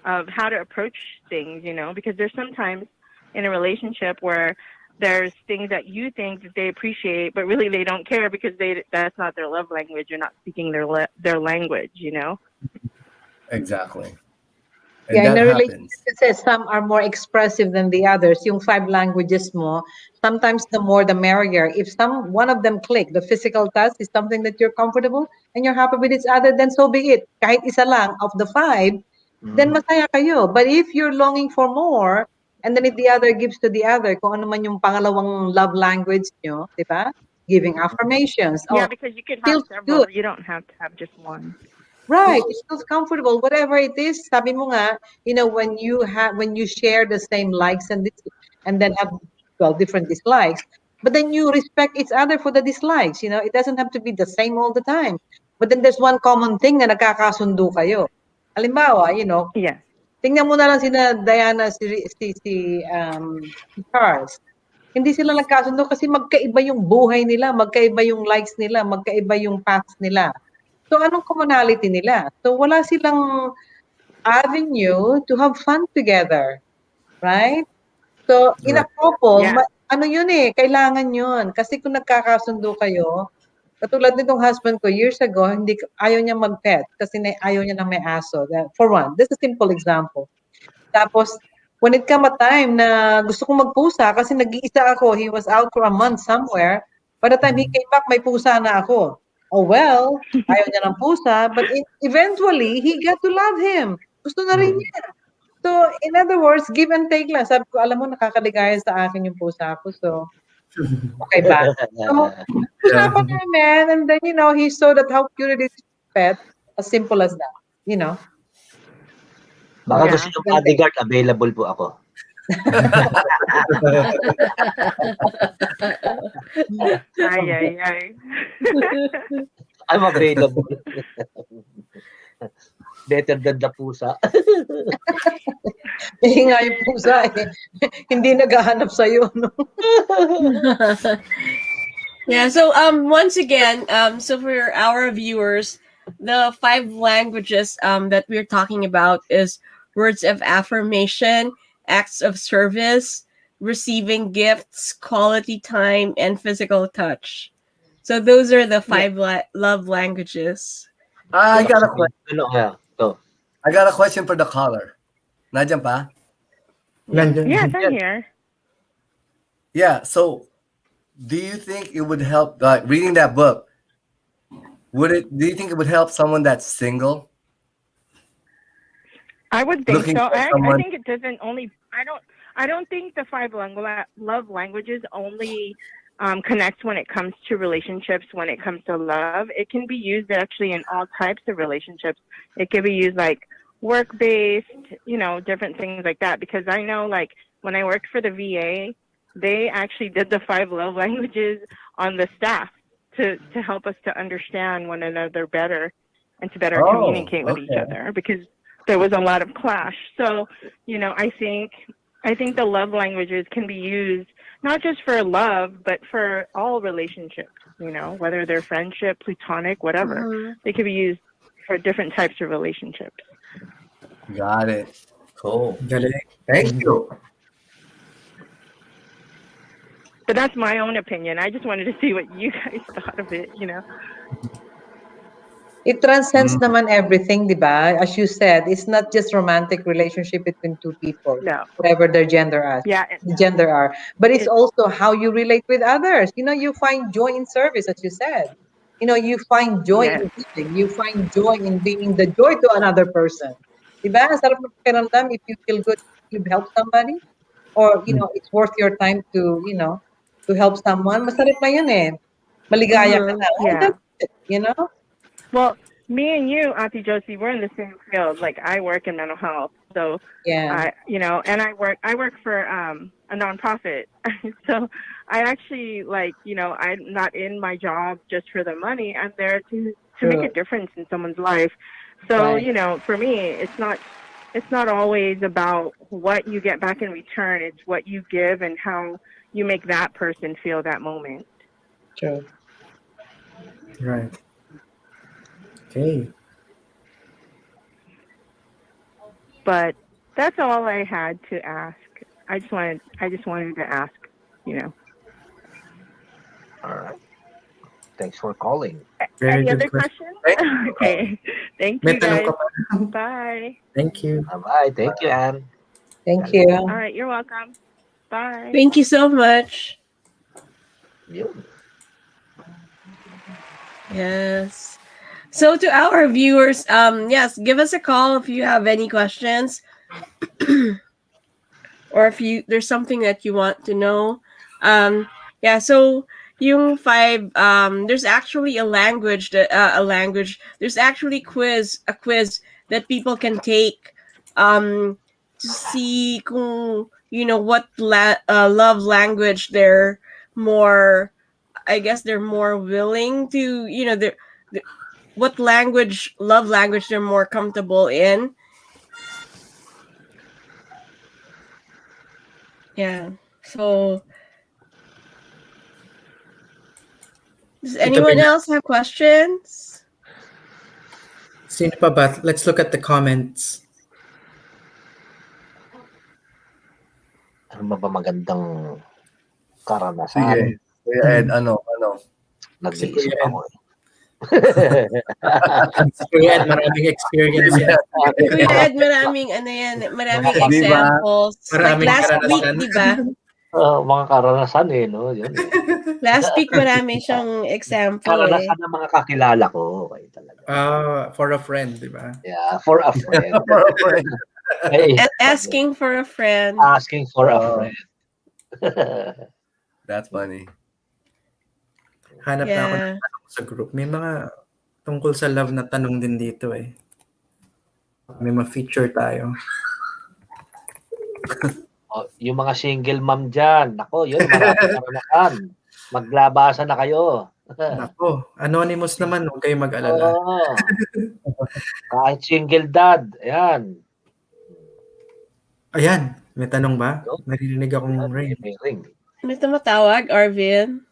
of how to approach things, you know, because there's sometimes in a relationship where there's things that you think that they appreciate, but really they don't care because that's not their love language. You're not speaking their language, you know? Exactly. And Yeah, in that a happens. relationship, it says some are more expressive than the others. Yung 5 languages mo, sometimes the more the merrier. If one of them click, the physical touch is something that you're comfortable and you're happy with each other, then so be it. Kahit isa lang of the 5, then masaya kayo. But if you're longing for more, and then if the other gives to the other, kung ano man yung pangalawang love language nyo, di ba? Giving affirmations. Yeah, because you can have feels several. good. You don't have to have just one. Right, it feels comfortable. Whatever it is, sabi mo nga, you know, when you share the same likes and then have different dislikes, but then you respect each other for the dislikes. You know, it doesn't have to be the same all the time. But then there's one common thing na nagkakasundo kayo. Halimbawa, you know, tingnan mo na lang sina Diana, si Charles. Hindi sila nagkasundo kasi magkaiba yung buhay nila, magkaiba yung likes nila, magkaiba yung paths nila. So, anong commonality nila? So, wala silang avenue to have fun together. Right? So, in a couple, ano yun eh, kailangan yun. Kasi kung nagkakasundo kayo, katulad nitong husband ko, years ago, ayaw niya mag-pet kasi ayaw niya ng may aso. For one, this is a simple example. Tapos, when it come a time na gusto kong magpusa kasi nag-iisa ako, he was out for a month somewhere, by the time he came back, may pusa na ako. Oh well, ayaw niya ng pusa, but eventually, he got to love him. Gusto na rin niya. So, in other words, give and take lang. Sabi ko, alam mo, nakakaligaya sa akin yung pusa ko. So, okay ba? So, Pinagsama namin, and then, he saw that how cute it is to pet. As simple as that, Baka Yeah. gusto nyo bodyguard, available po ako. Ay. I'm available. Better than the pusa. Nga yung pusa hindi naghahanap sa'yo, no? Yeah, so once again, so for our viewers, the 5 languages that we're talking about is words of affirmation, acts of service, receiving gifts, quality time, and physical touch. So those are the 5 love languages. I got a question. Ano kaya? To. I got a question for the caller. Nandiyan pa? Yes, I'm here. Yeah, so do you think it would help, reading that book, do you think it would help someone that's single? I would think Looking so. for I someone- think it doesn't only. I don't think the 5 love languages only connects when it comes to relationships. When it comes to love, it can be used actually in all types of relationships. It can be used like work-based, different things like that. Because I know, like when I worked for the VA, they actually did the 5 love languages on the staff to help us to understand one another better and to better communicate with each other, because there was a lot of clash. So, I think the love languages can be used not just for love, but for all relationships, whether they're friendship, platonic, whatever. Mm-hmm. They can be used for different types of relationships. Got it. Cool. Galing. Thank you. But that's my own opinion. I just wanted to see what you guys thought of it, It transcends naman everything, di ba? As you said, it's not just romantic relationship between 2 people, No. whatever their gender are. Yeah. But it's also how you relate with others. You find joy in service, as you said. You find joy in giving. You find joy in being the joy to another person. Di ba? Sarap ng pakiramdam if you feel good, you help somebody. Or, it's worth your time to, to help someone. Masarap na yun eh. Maligaya ka na. Yeah. That's it, Well, me and you, Auntie Josie, we're in the same field. Like I work in mental health, so Yeah. and I work for a nonprofit. So I actually I'm not in my job just for the money. I'm there to make a difference in someone's life. So Right. for me, it's not always about what you get back in return. It's what you give and how you make that person feel that moment. True. Right. Okay. But that's all I had to ask. I just wanted to ask, All right. Thanks for calling. Very Any good other question. questions? Okay. Thank May you, tanong guys. ka pa? Bye. Thank you. Bye. Thank you, Anne. Thank you. All right. You're welcome. Bye. Thank you so much. Yun. Yes. So to our viewers, yes, give us a call if you have any questions, or if there's something that you want to know. Yeah. So yung 5, there's actually a language there's actually a quiz that people can take, to see kung what love language they're more. I guess they're more willing to, what love language they're more comfortable in. Yeah. So, does anyone else have questions? Sino pa ba? Let's look at the comments. Ano ba magandang karanasan? Sige. Kuya Ed, ano? Nag-iisip ako eh. Kuya Ed, maraming experience yan. Kuya Ed, maraming examples. Maraming like last week, karanasan. di ba? Mga karanasan eh, no? Yun eh. Last week, marami siyang example Karanasan ng mga kakilala ko. Okay, talaga. For a friend, di ba? Yeah, for a friend. For a friend. Hey, Asking for a friend. asking for a friend. That's funny. Hanap na ako ng tanong sa group. May mga tungkol sa love na tanong din dito eh. May ma-feature tayo. Yung mga single mom dyan, nako, yun, marami karanasan. Maglabasa na kayo. Nako, anonymous naman, huwag kayo mag-alala. Oo. Kahit single dad, ayan. Ayan, may tanong ba? Naririnig akong ring. May ring. May tumatawag, Arvin.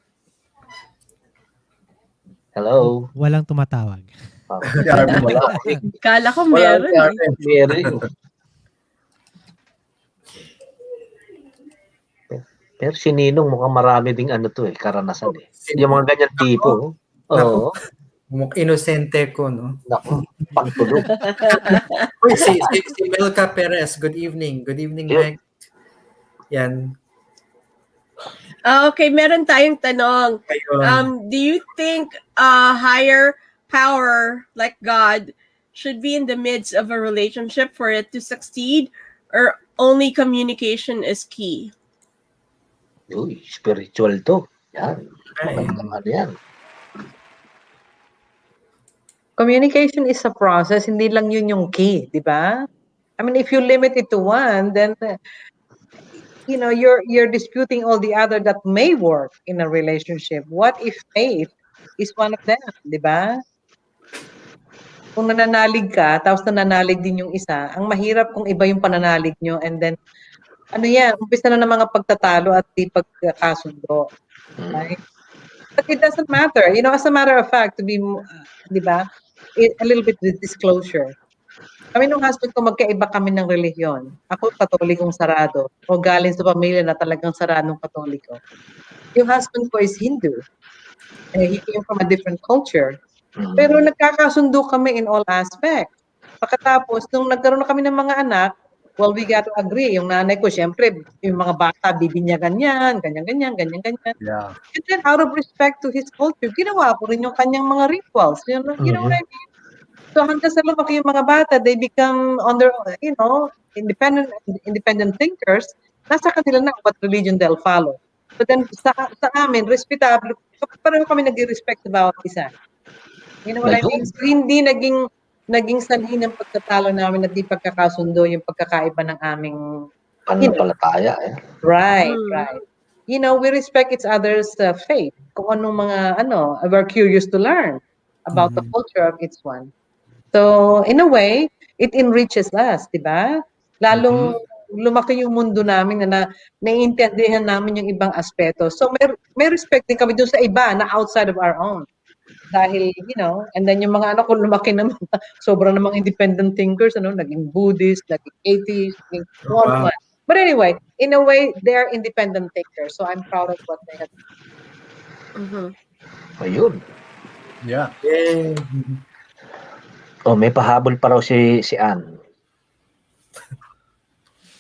Hello? Walang tumatawag. Kala ko meron Meron. Pero si Ninong mukhang marami ding karanasan eh. Yung mga ganyan tipo. Oo. Inosente ko, no? Naku, pagtulog. Uy, si Melka Perez, good evening. Good evening, Mike. Yan. Okay, meron tayong tanong. Do you think a higher power like God should be in the midst of a relationship for it to succeed, or only communication is key? Uy, spiritual to. Yan. Yan. Communication is a process, hindi lang yun yung key, di ba? I mean, if you limit it to one, then you're disputing all the other that may work in a relationship. What if faith is one of them, di ba? Kung nananalig ka, tapos nananalig din yung isa, ang mahirap kung iba yung pananalig nyo, and then umpisa na ng mga pagtatalo at di pagkakasundo. Right? But it doesn't matter. As a matter of fact, to be, di ba, a little bit with disclosure. Kami nung husband ko, magkaiba kami ng relihiyon. Ako, katolikong sarado. O galing sa pamilya na talagang saradong katoliko. Yung husband ko is Hindu. He came from a different culture. Pero nagkakasundo kami in all aspects. Pagkatapos, nung nagkaroon na kami ng mga anak, well, we got to agree. Yung nanay ko, syempre, yung mga bata, bibinyagan yan, ganyan. Yeah. And then, out of respect to his culture, ginawa ko rin yung kanyang mga rituals. You know what I mean? So, hanggang sa lumaki yung mga bata, they become on their, independent thinkers. Nasa kanila na what religion they'll follow. But then, sa amin, respectable, pareho kami nag-respect sa bawat isa. You know what I mean? So, hindi naging sanhi ng pagtatalo namin at di pagkakasundo yung pagkakaiba ng aming pananampalataya. Right. We respect each other's faith. Kung anong mga we're curious to learn about the culture of each one. So, in a way, it enriches us, di ba? Lalong lumaki yung mundo namin na naiintindihan namin yung ibang aspeto. So, may respect din kami dun sa iba na outside of our own. Dahil, and then yung mga anak ko lumaki naman, sobrang namang independent thinkers, naging Buddhist, naging atheist, naging one. But anyway, in a way, they're independent thinkers. So I'm proud of what they have done. Ayun. Yeah. May pahabol pa raw si Ann.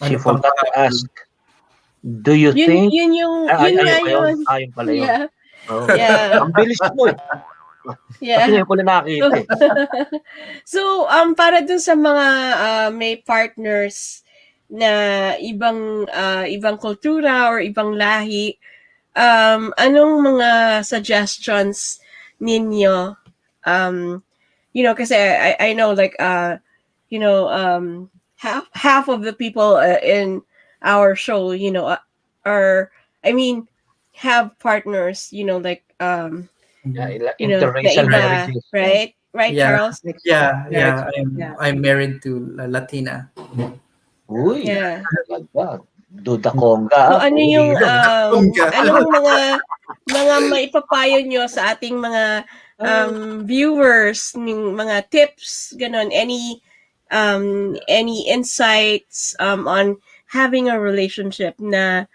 She forgot to ask, do you think... Yun pala yun. Yeah. Yeah. Ang bilis mo eh. Yeah. Kasi ko na nakita. So, para dun sa mga may partners na ibang kultura or ibang lahi, anong mga suggestions ninyo? Kasi I know like half of the people in our show, have partners, interracial marriages. Right, Charles? Yeah. I'm married to Latina. Uy, duda konga. So, ano yung anong mga maipapayo nyo sa ating mga viewers, mga tips, ganon, any insights on having a relationship na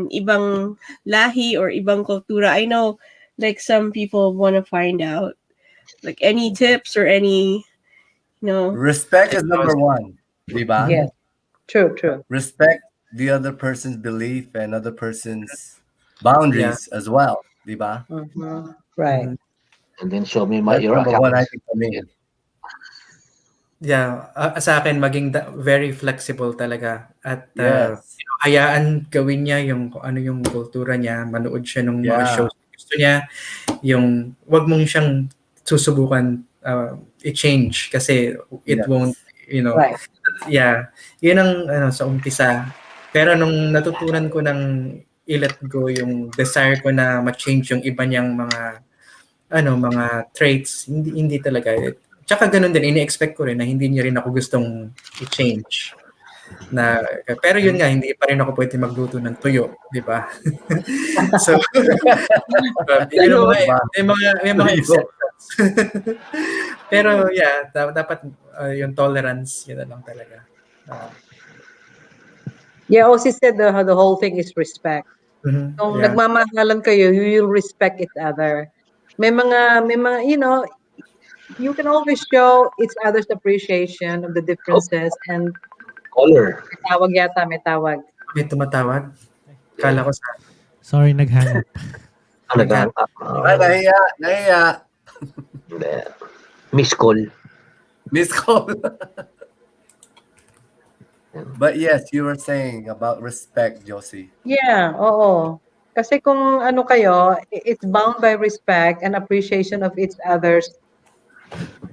ibang lahi or ibang kultura? I know like some people want to find out, like any tips or any, Respect is number one, diba? Yes, true. Respect the other person's belief and other person's boundaries as well, diba? Right. And then show me your number one, I think, for me. Yeah, sa akin maging very flexible talaga at Yes. hayaan gawin niya yung ano yung kultura niya, manood siya ng mga shows Gusto niya yung wag mong siyang susubukan i-change kasi it won't, Right. yeah. Yun ang sa umpisa. Pero nung natutunan ko ng i-let go yung desire ko na ma-change yung iba niyang mga traits, hindi talaga. Tsaka ganun din, ini-expect ko rin na hindi niya rin ako gustong i-change. Pero yun nga, hindi pa rin ako pwede magluto ng tuyo, di ba? So, may mga exceptions. Pero yeah, dapat yung tolerance, yun na lang talaga. Yeah, Ozzie said the whole thing is respect. Kung nagmamahalan kayo, you will respect each other. May mga, you can always show each other's appreciation of the differences and Caller. may tawag. May tumatawag? Kala ko sa... Sorry, nag-hang up. Nag-hang up. Nahiya. Miss call. But yes, you were saying about respect, Josie. Yeah, oo. Kasi kung ano kayo, it's bound by respect and appreciation of each other's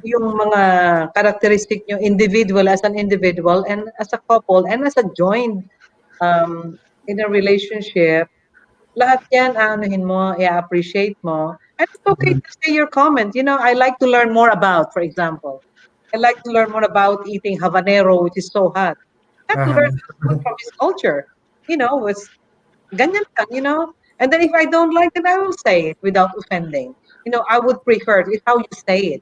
yung mga characteristic nyo individual as an individual and as a couple and as a joined in a relationship, lahat yan aanuhin mo, i-appreciate mo. And it's okay to say your comment. I like to learn more about, for example. I like to learn more about eating habanero, which is so hot. I have to learn from his culture. It's ganyan lang, And then if I don't like it, I will say it without offending. I would prefer, it's how you say it,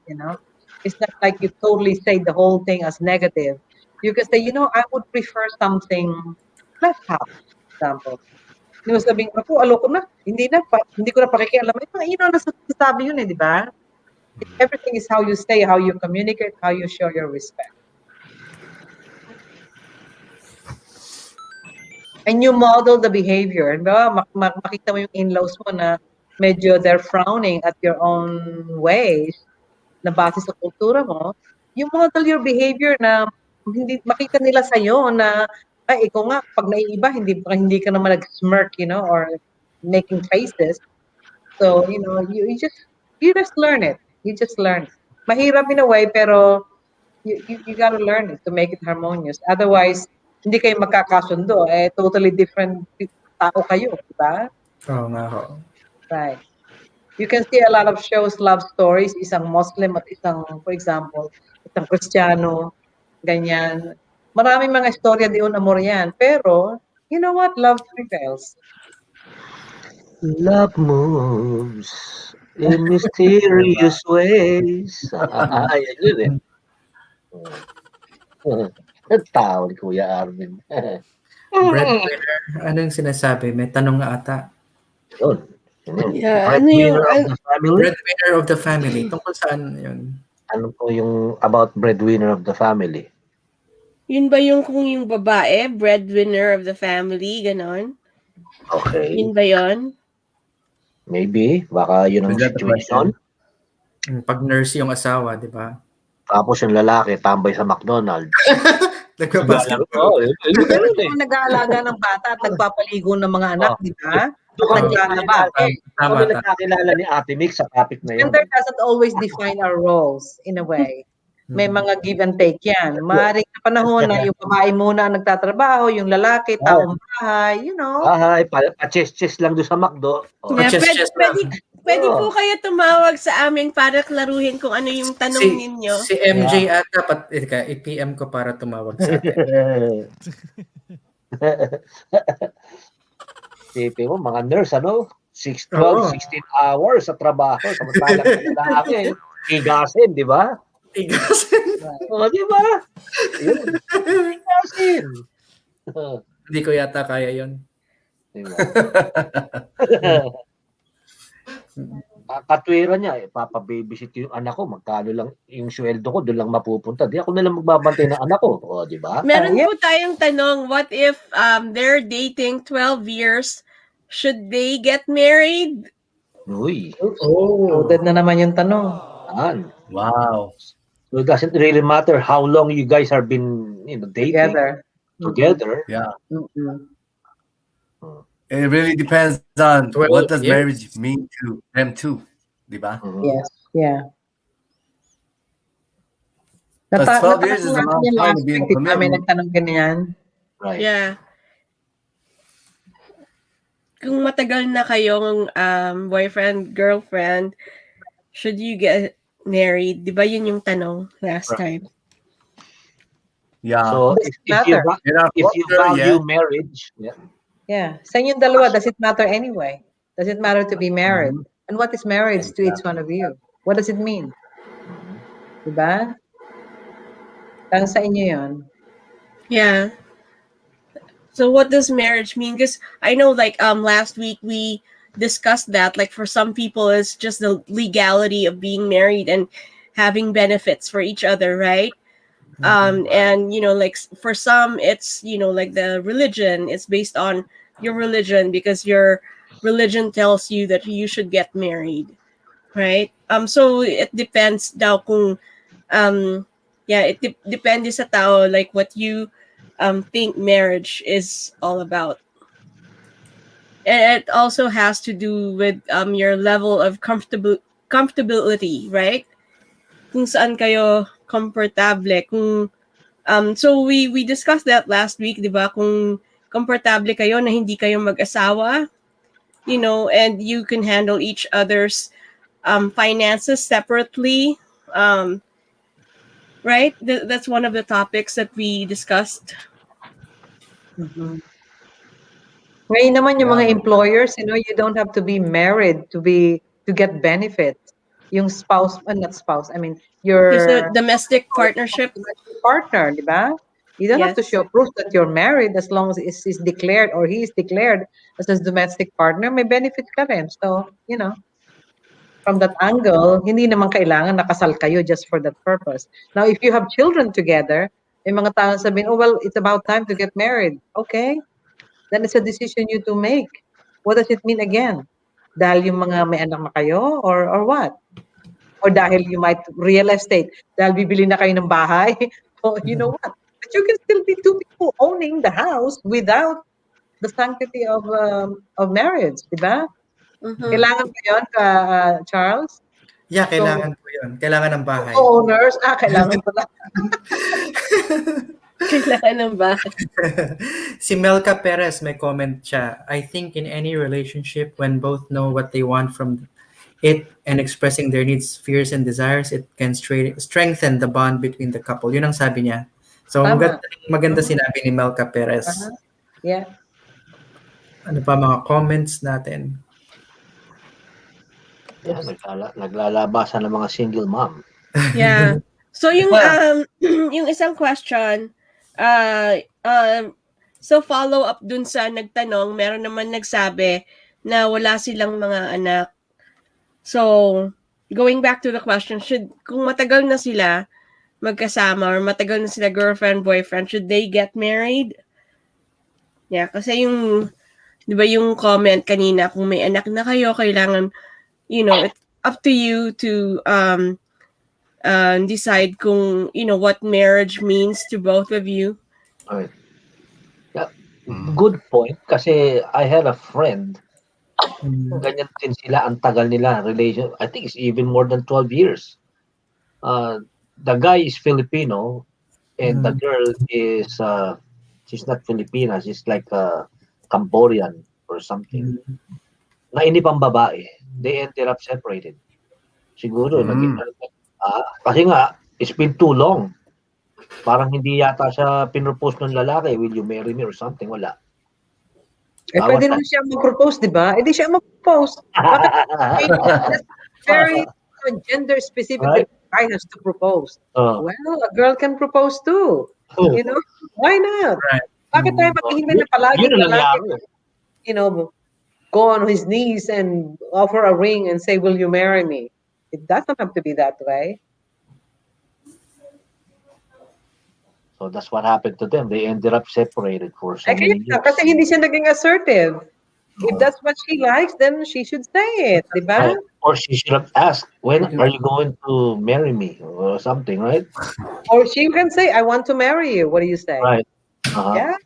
It's not like you totally say the whole thing as negative. You can say, I would prefer something less hot, for example. Sabihin ko, aloko na, hindi ko na pakikialaman. Nasasabi yun di ba? Everything is how you say, how you communicate, how you show your respect. And you model the behavior. Makita mo yung in-laws mo na medyo they're frowning at your own ways na base sa kultura mo. You model your behavior na makita nila sa'yo na ikaw nga, pag naiiba, hindi ka naman nag-smirk, or making faces. So, you just learn it. You just learn it. Mahirap in a way, pero you gotta learn it to make it harmonious. Otherwise, hindi kayo magkakasundo. Totally different tao kayo, di ba? Oo nga ho. Right. You can see a lot of shows, love stories, isang Muslim at isang, for example, isang Kristiyano, ganyan. Maraming mga istorya diyon amor yan. Pero, you know what? Love prevails. Love moves in mysterious ways. Ayan yun eh. Tao ni Kuya Arvin. Breadwinner, ano yung sinasabi? May tanong nga ata. Yun. Yeah, Breadwinner of the family? Breadwinner of the family. Tungkol saan yun? Ano po yung about breadwinner of the family? Yun ba yung kung yung babae, breadwinner of the family, ganon? Okay. Yun ba yun? Maybe. Baka yun ang situation. Pag nurse yung asawa, di ba? Tapos yung lalaki, tambay sa McDonald's. Nagpa-basketball. Nag-aalaga ng bata at nagpapaligo ng mga anak, di ba? Ako na nagkakilala ni Ate Mix sa topic na yun. Gender doesn't always define our roles, in a way. May mga give and take yan. Maaaring na panahon na yung babae muna ang nagtatrabaho, yung lalaki, taong bahay, Bahay, pa-chess-chess lang doon sa McDo. Pwede po kayo tumawag sa amin para klaruhin kung ano yung tanong ninyo. Si MJ ata, i-PM ko para tumawag sa atin. Sipi mo, mga nurse, 6, 12, 16 hours sa trabaho. Samantalang sa lalaki, higasin, di ba? Higasin. Di ba? Higasin. Hindi ko yata kaya yun. Diba? Katwira niya, papababysit yung anak ko, magkano lang yung sweldo ko, doon lang mapupunta. Di ako nalang magbabantay ng anak ko. Di ba? Meron po tayong tanong, what if they're dating 12 years, should they get married? Uy. Loaded na naman yung tanong. Wow. So it doesn't really matter how long you guys have been dating. Together. Together. Yeah. It really depends on 12 what does years? marriage mean to them too, di ba? Yes, yeah. Because 12 years Natanong is a natin long yung time to last be in week, di ba? May commitment. nagtanong ganyan. Right. Yeah. Kung matagal na kayong boyfriend, girlfriend, should you get married? Di ba yun yung tanong last Right. time? Yeah. So Does it matter? In our if you culture, value yes. marriage, Yeah. Sa inyong dalawa, does it matter anyway? Does it matter to be married? Mhm. And what is marriage to each one of you? What does it mean? Diba? Lang sa inyo yun. Yeah. So what does marriage mean? Because I know like last week we discussed that like for some people it's just the legality of being married and having benefits for each other, right? And you know like for some it's like the religion, it's based on your religion because your religion tells you that you should get married, right? So it depends daw kung yeah, it depends sa tao like what you think marriage is all about. And it also has to do with your level of comfortability, right? Kung saan kayo komportable, kung so we discussed that last week, 'di ba? Kung komportable kayo na hindi kayo mag-asawa, and you can handle each other's finances separately. Right? That's one of the topics that we discussed. Mhm. Ngayon naman yung mga employers, you don't have to be married to get benefits. Yung spouse, not spouse, I mean, There's a your domestic partnership. partner, di ba? You don't have to Yes. show proof that you're married as long as he's declared or he is declared as a domestic partner, may benefit ka rin. So, from that angle, hindi naman kailangan nakasal kayo just for that purpose. Now, if you have children together, may mga tao sabihin, oh, well, it's about time to get married. Okay, then it's a decision you to make. What does it mean again? Dahil yung mga may anak na kayo or what? Or dahil you might real estate, dahil bibili na kayo ng bahay. So, you know what? But you can still be two people owning the house without the sanctity of marriage, di ba? Kailangan ba yun, Charles? Yeah, kailangan po yun. Kailangan ng bahay. Co-owners? Kailangan pala. Kailangan ng bahay. Si Melka Perez may comment siya. I think in any relationship, when both know what they want from it and expressing their needs, fears, and desires, it can strengthen the bond between the couple. Yun ang sabi niya. So, maganda sinabi ni Melka Perez. Yeah. Ano pa mga comments natin? Yeah, naglalabasan ng mga single mom. Yeah. So yung yung isang question, so follow up dun sa nagtanong, meron naman nagsabi na wala silang mga anak. So going back to the question, kung matagal na sila magkasama or matagal na sila girlfriend, boyfriend, should they get married? Yeah, kasi yung 'di ba yung comment kanina, kung may anak na kayo, kailangan it's up to you to decide kung what marriage means to both of you. Right. Yeah. Good point kasi I had a friend ganyan din sila, ang tagal nila relation. I think it's even more than 12 years. The guy is Filipino and the girl is she's not Filipina, she's like Cambodian or something. Nainip ang babae. They ended up separated. Siguro kasi nga it's been too long. Parang hindi yata siya pinropose ng lalaki, will you marry me or something, wala. Pwede naman siya mag-propose, di ba? Di siya mag-propose. That's very gender specific. Right? The guy has to propose. Well, a girl can propose too. Why not? Right. Bakit tayo maghihintay na palagi lalaki? Go on his knees and offer a ring and say, will you marry me? It doesn't have to be that way. So that's what happened to them. They ended up separated for so many years. Kasi hindi siya naging assertive. If that's what she likes, then she should say it, di ba? Or she should have asked, when are you going to marry me or something, right? Or she can say, I want to marry you. What do you say? Right. Yeah,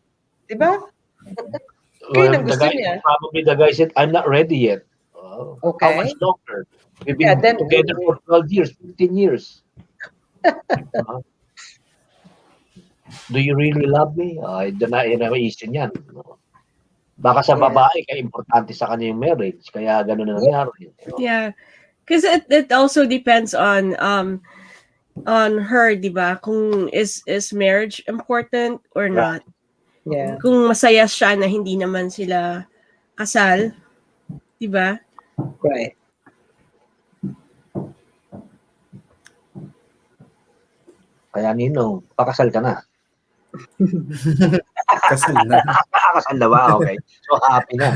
di ba? Yun ang gusto niya. Probably the guy said, I'm not ready yet. How Okay. much longer? We've Yeah, been then together for 12 years, 15 years. Do you really love me? Yun na issue niyan. Baka sa babae, kaya importante sa kanya yung marriage. Kaya gano'n na nangyari. Yeah. Because it also depends on her, di ba? Kung is marriage important or not. Yeah. Kung masaya siya na hindi naman sila kasal, di ba? Right. Kaya Ninong, pakasal ka na. Kasal na. Kasal na ba? Okay. So happy na.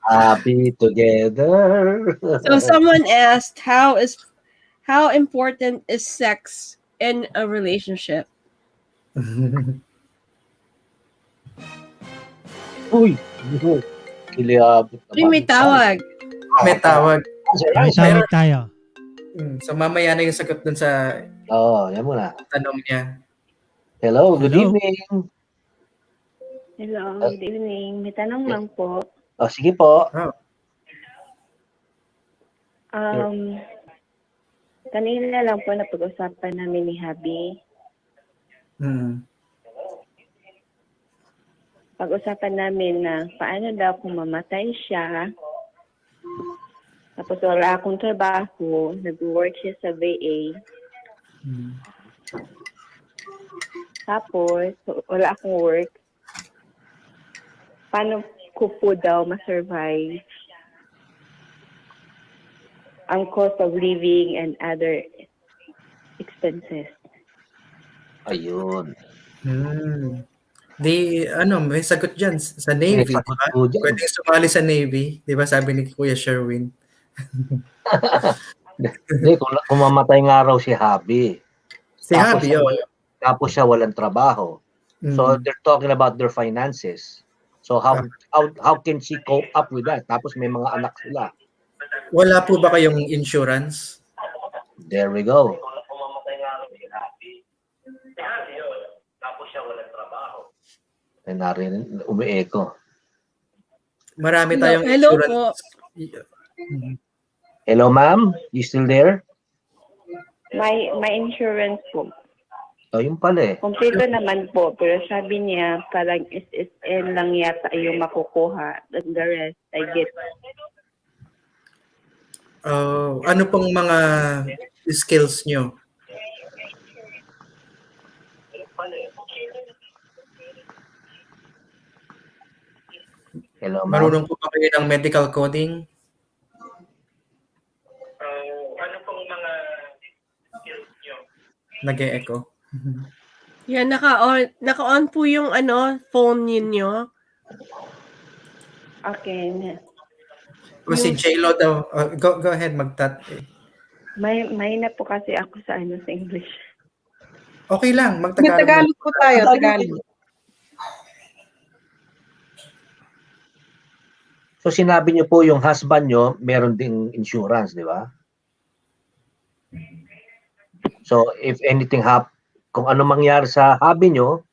Happy together. So someone asked, how important is sex in a relationship? Uy, kiliabot Uy, may tawag. May tawag. May tawag tayo. So mamaya na yung sagot dun sa yan muna. tanong niya. Hello, good evening. Hello, good evening. May tanong lang po. Sige po. Kanina lang po napag-usapan namin ni Habi. Pag-usapan namin na paano daw kung mamatay siya. Tapos wala akong trabaho, nag-work siya sa VA. Tapos wala akong work. Paano ko po daw ma-survive ang cost of living and other expenses? Ayun. May sagot dyan sa Navy. May sagot diba? po dyan. Pwede sumali sa Navy. Di ba sabi ni Kuya Sherwin? Hindi, kung mamatay nga raw si Habi. Si Habi, Tapos siya walang trabaho. So they're talking about their finances. So how can she cope up with that? Tapos may mga anak sila. Wala po ba kayong insurance? There we go. Ay, narinig, umi-echo. Marami tayong Hello insurance. Hello, ma'am? You still there? May insurance po. Yun pala eh. Kompleto naman po, pero sabi niya parang SSN lang yata yung makukuha. And the rest, I get. Ano pong mga skills nyo? Hello, ma'am? Marunong po ba kayo ng medical coding? Ano pong mga skills nyo? Nag-e-echo. Yan, naka-on po yung phone ninyo. Okay. Si J-Lo daw. Go ahead, May na po kasi ako sa English. Okay lang, magtagalog. Tagalog po tayo, Tagalog. So sinabi niyo po yung husband niyo meron ding insurance, di ba? So if anything kung ano mangyari sa hubby niyo,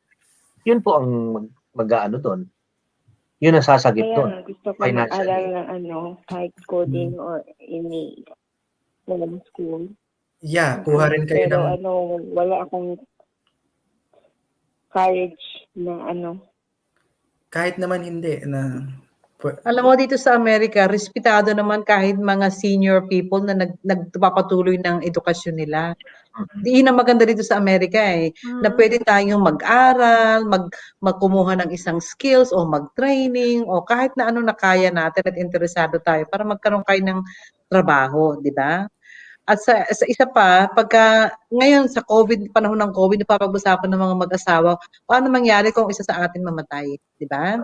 yun po ang mag-aano doon. Yun ang sasagip doon. Gusto ko mag-aral ng kahit coding or any school. Yeah, kuha rin kayo Pero ng... wala akong courage na Kahit naman hindi na... Alam mo, dito sa Amerika, respetado naman kahit mga senior people na nagpapatuloy ng edukasyon nila. Yun ang maganda dito sa Amerika na pwede tayong mag-aral, magkumuha ng isang skills o mag-training o kahit na ano na kaya natin at interesado tayo para magkaroon kayo ng trabaho, di ba? At sa isa pa, pagka ngayon sa panahon ng COVID, napapag-usapan ng mga mag-asawa, paano mangyari kung isa sa atin mamatay, di ba?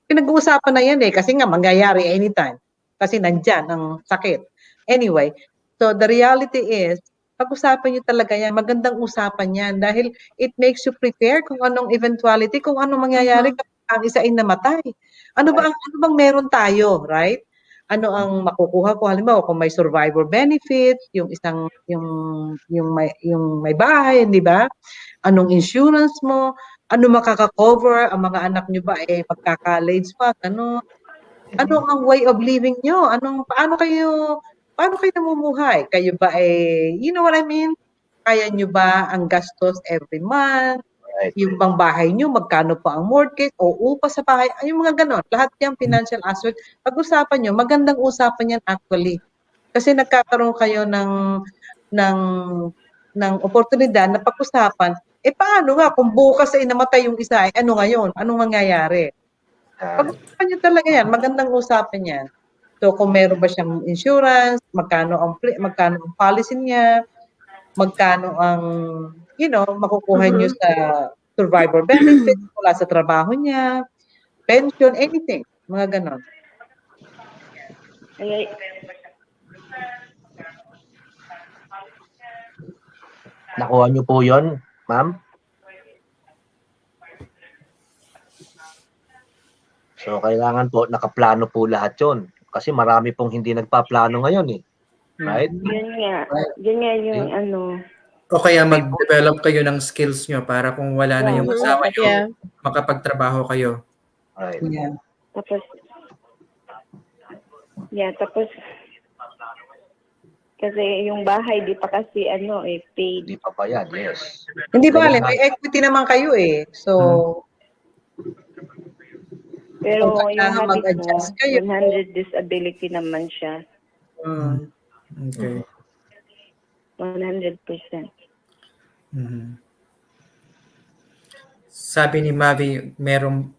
Pinag-uusapan na yan kasi nga mangyayari anytime. Kasi nandyan ang sakit. Anyway, so the reality is, pag-usapan nyo talaga yan, magandang usapan yan dahil it makes you prepare kung anong eventuality, kung anong mangyayari kapag ang isa ay namatay. Ano bang meron tayo, right? Ano ang makukuha ko, halimbawa kung may survivor benefit, yung may bahay, di ba? Anong insurance mo, Ano makaka-cover? Ang mga anak niyo ba magka-college pa? Ano ang way of living niyo? Paano kayo namumuhay? Kayo ba you know what I mean? Kaya niyo ba ang gastos every month? Right. Yung bang bahay niyo, magkano pa ang mortgage o upa sa bahay? Yung mga ganon. Lahat yung financial aspect. Pag-usapan niyo, magandang usapan yan actually. Kasi nagkakaroon kayo ng oportunidad na pag-usapan, paano nga kung bukas ay namatay yung isa, ano ngayon? Anong mangyayari? Pag-usapan niyo talaga yan, magandang usapan yan. So kung meron ba siyang insurance, magkano ang policy niya, magkano ang makukuha niyo sa survivor benefits mula sa trabaho niya, pension, anything, mga ganon. Nakuha niyo po 'yon, ma'am? So, kailangan po nakaplano po lahat 'yon. Kasi marami pong hindi nagpaplano ngayon eh. Right? Yun nga yung ano. O kaya mag-develop kayo ng skills nyo para kung wala na yung asawa nyo, makapagtrabaho kayo. Right. Yeah. Tapos kasi yung bahay di pa kasi paid. Di pa bayad, yes. Hindi ba, may equity naman kayo eh. So, Pero kung yung kailangan habit mo, mag-adjust kayo. 100 disability naman siya. Okay. 100%. Sabi ni Mavi,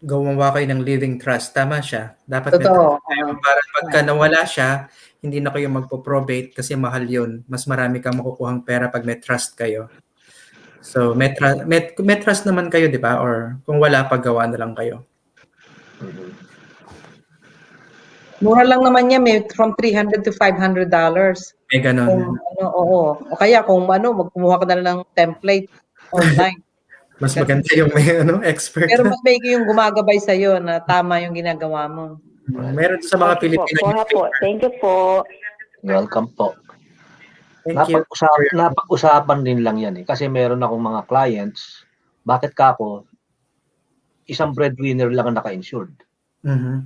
gumawa kayo ng living trust. Tama siya. Dapat Totoo. Para pagka nawala siya, hindi na kayo magpo-probate kasi mahal yun. Mas marami kang makukuhang pera pag may trust kayo. So, may trust naman kayo, di ba? Or kung wala, paggawa na lang kayo. Mura lang naman niya, may from $300 to $500. May ganun. Oo. O kaya kung magkumuha ka na lang ng template online. Mas maganda yung may expert. Pero mas may yung gumagabay sa'yo na tama yung ginagawa mo. Meron sa mga Pilipino. Thank you po. Welcome po. Thank you. Napag-usapan din lang yan eh. Kasi meron akong mga clients, bakit ka ako, isang breadwinner lang ang naka-insured.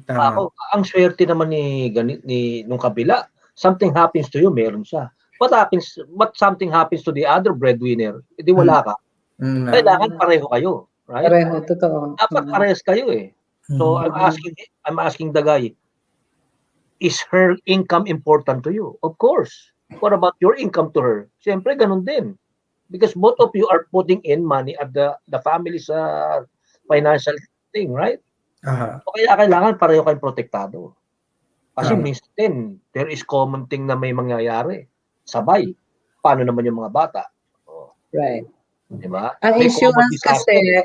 Ako, ang swerte naman nung kabila, something happens to you, meron siya. What something happens to the other breadwinner, edi wala ka. Kailangan pareho kayo, right? Pareho, totoo. Dapat parehas kayo eh. So I'm asking the guy, is her income important to you? Of course. What about your income to her? Siyempre ganun din. Because both of you are putting in money at the family's financial thing, right? So kaya kailangan pareho kayong protektado. Kasi minsan there is common thing na may mangyayari. Sabay. Paano naman yung mga bata? Right. Diba? Ang insurance kasi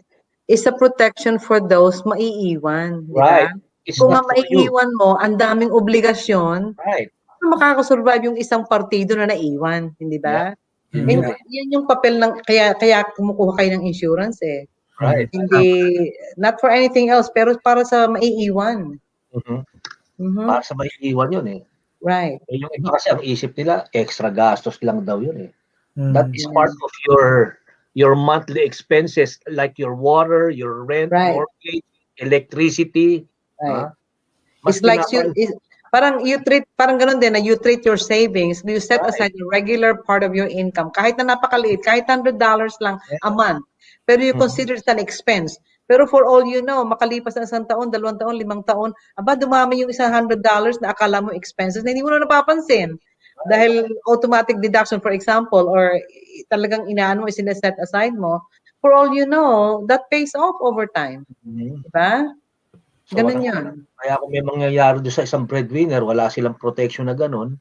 is a protection for those maiiwan. Diba? Right. Kung maiiwan mo, ang daming obligasyon, right. Makakasurvive yung isang partido na naiwan. Hindi ba? Yeah. Yan yung papel ng, kaya kumukuha kayo ng insurance eh. Right. Hindi, not for anything else, pero para sa maiiwan. Para sa maiiwan yun eh. Right. Yung iba kasi ang isip nila, extra gastos lang daw yun eh. That is part of your monthly expenses like your water, your rent, mortgage, electricity. Right. It's like parang ganun din na you treat your savings, you set aside a regular part of your income, kahit na napakaliit, kahit $100 lang a month, pero you consider it an expense. Pero for all you know, makalipas ang 1 taon, 2 taon, 5 taon, dumami yung $100 na akala mo expenses na hindi mo na napapansin. Dahil automatic deduction, for example, or talagang inaano mo, sineset aside mo, for all you know, that pays off over time. Diba? Ganun yun. Kaya kung may mangyayari doon sa isang breadwinner, wala silang protection na ganun,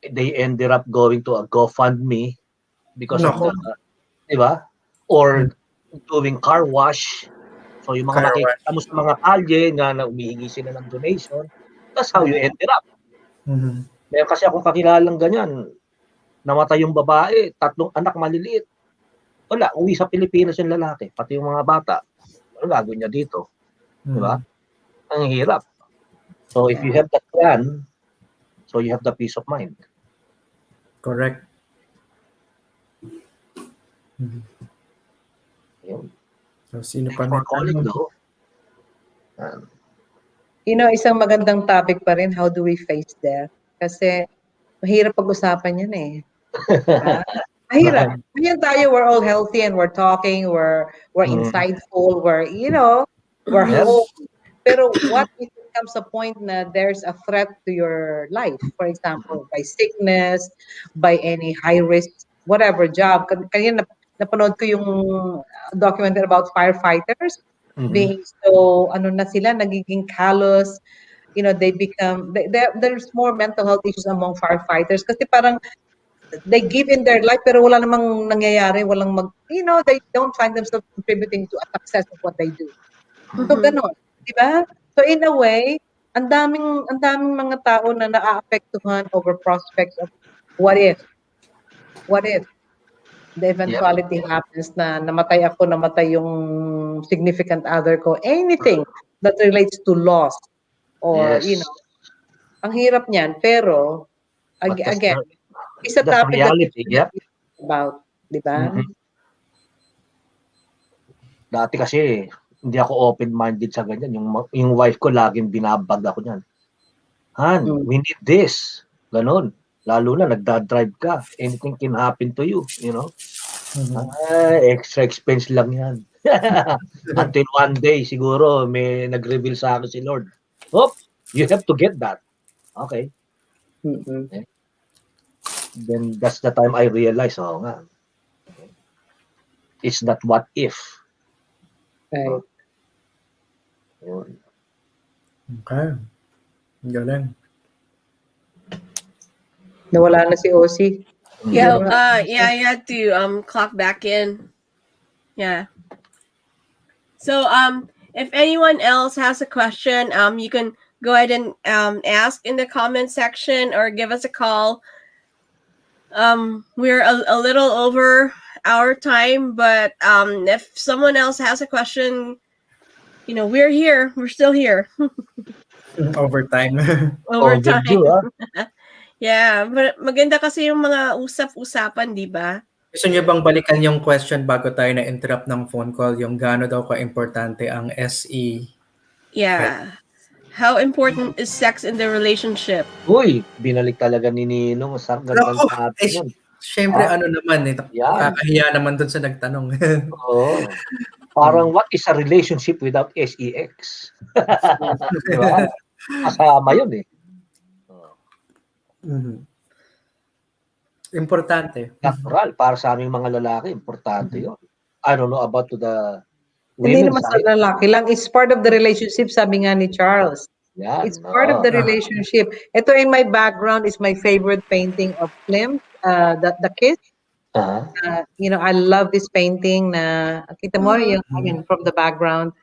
they ended up going to a GoFundMe because of the, di ba? Or doing car wash. So yung mga makikita mo sa mga kalye na umihingi sila ng donation, that's how you ended up. Meron kasi akong kakilalang ganyan, namatay yung babae, 3 anak maliliit. Wala, uwi sa Pilipinas yung lalaki, pati yung mga bata. Ano gagawin niya dito? Diba? Ang hirap. So if you have that plan, so you have the peace of mind. Correct. Yun. So, sino Thanks for calling, though. Isang magandang topic pa rin, how do we face death? Kasi mahirap pag-usapan yan eh. Diba? Mahirap. Ngayon tayo, we're all healthy and we're talking, we're insightful, we're home. Pero what if it comes a point na there's a threat to your life? For example, by sickness, by any high risk, whatever job. Kanina napanood ko yung documentary about firefighters being so, na sila, nagiging callous. They become, there's more mental health issues among firefighters kasi parang they give in their life pero wala namang nangyayari, they don't find themselves contributing to a success of what they do. So ganon, di ba? So in a way, ang daming mga tao na naaapektuhan over prospects of what if the eventuality happens na namatay ako, namatay yung significant other ko, anything that relates to loss or ang hirap niyan, pero again, it's a topic reality, about, di ba? Dati kasi hindi ako open-minded sa ganyan. Yung wife ko laging binabag ako niyan. Han, we need this. Ganon. Lalo na nagda-drive ka. Anything can happen to you, extra expense lang yan. Until one day, siguro, may nag-reveal sa akin si Lord. Oh, you have to get that. Okay. Then that's the time I realized, nga. It's not what if. Right. Okay. Galing. Nawala na si Ozzie. Yeah, I had to clock back in. Yeah. So if anyone else has a question, you can go ahead and ask in the comment section or give us a call. We're a little over our time, but if someone else has a question, we're here. We're still here. Overtime. Overtime. Yeah, but maganda kasi yung mga usap-usapan, di ba? Gusto niyo bang balikan yung question bago tayo na-interrupt ng phone call, yung gaano daw ka-importante ang SE? Yeah. How important is sex in the relationship? Uy, binalik talaga ni Ninong. Gandang sabi nun. Siyempre, kakahiya naman dun sa nagtanong. Parang what is a relationship without SEX? Diba? Kasama yun eh. Importante. Natural. Para sa aming mga lalaki, importante yun. I don't know about to the Hindi women's naman sa lalaki lang. It's part of the relationship, sabi nga ni Charles. It's part of the relationship. Ito in my background is my favorite painting of Klimt, the Kiss. I love this painting na kita mo yung from the background.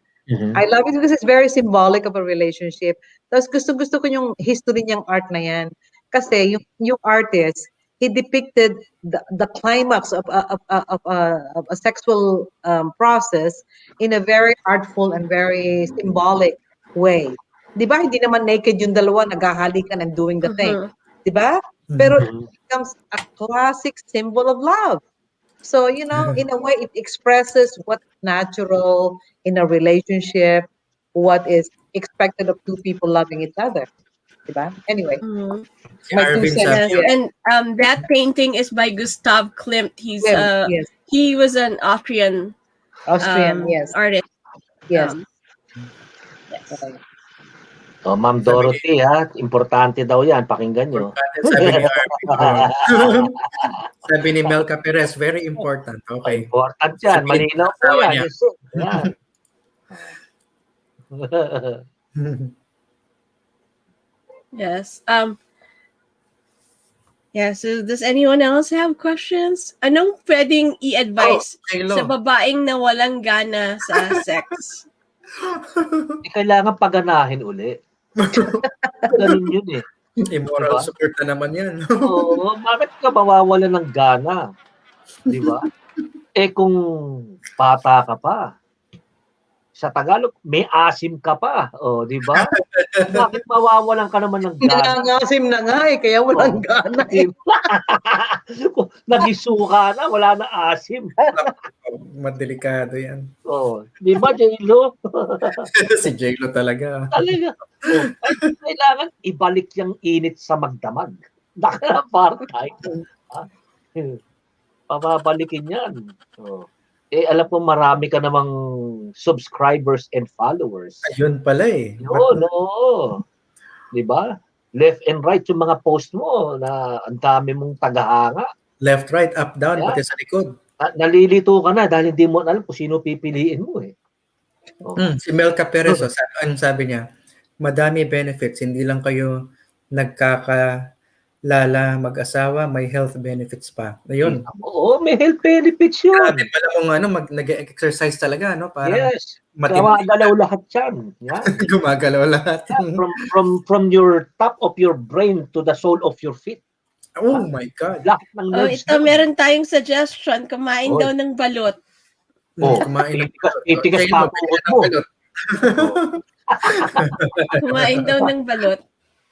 I love it because it's very symbolic of a relationship. Tapos gusto ko yung history niyang art na yan. Kasi yung artist, he depicted the climax of a sexual process in a very artful and very symbolic way. Di ba? Hindi naman naked yung dalawa, naghahalikan and doing the thing. Di ba? Pero it becomes a classic symbol of love. So, in a way, it expresses what's natural in a relationship, what is expected of two people loving each other. Diba? Anyway. And that painting is by Gustav Klimt. He was an Austrian yes. artist. Yes. Ma'am Dorothy, importante daw yan. Pakinggan nyo. Sabi ni sabi ni Melka Perez, very important. Okay. Important yan. Malinaw po yan. Yes. So does anyone else have questions? Anong pwedeng i-advise sa babaeng na walang gana sa sex? Kailangan paganahin uli. Ganun yun eh. Immoral support na naman yan. Bakit ka mawawalan ng gana? Di ba? Kung bata ka pa, sa Tagalog, may asim ka pa. O, di ba? Bakit mawawalan ka naman ng gana? Nangangasim na nga eh, kaya walang gana eh. Nagisuka na, wala na asim. Madelikado yan. Oh, di ba, J-Lo? Si J-Lo talaga. Talaga. Oh, ay, kailangan ibalik yung init sa magdamag. Naka-apartheid. Pababalikin yan. Oh. Alam ko marami ka namang subscribers and followers. Ayun pala eh. Yun, oo. Di ba? Left and right yung mga post mo na ang dami mong tagahanga. Left, right, up, down, pati sa likod. Nalilito ka na dahil hindi mo alam kung sino pipiliin mo eh. Oh. Si Melka Perez, sabi niya, madami benefits, hindi lang kayo nagkakalala mag-asawa, may health benefits pa. Ayun. Oo, may health benefits yun. Grabe pala kung nag-exercise talaga, no? Parang yes. Gumagalaw lahat yan. Yeah. Gumagalaw lahat. From your top of your brain to the sole of your feet. Oh my God. Lahat ng nerves. Ito, meron tayong suggestion. Kumain daw ng balot. Kumain ng balot. Titigas pa mo. Kumain daw ng balot.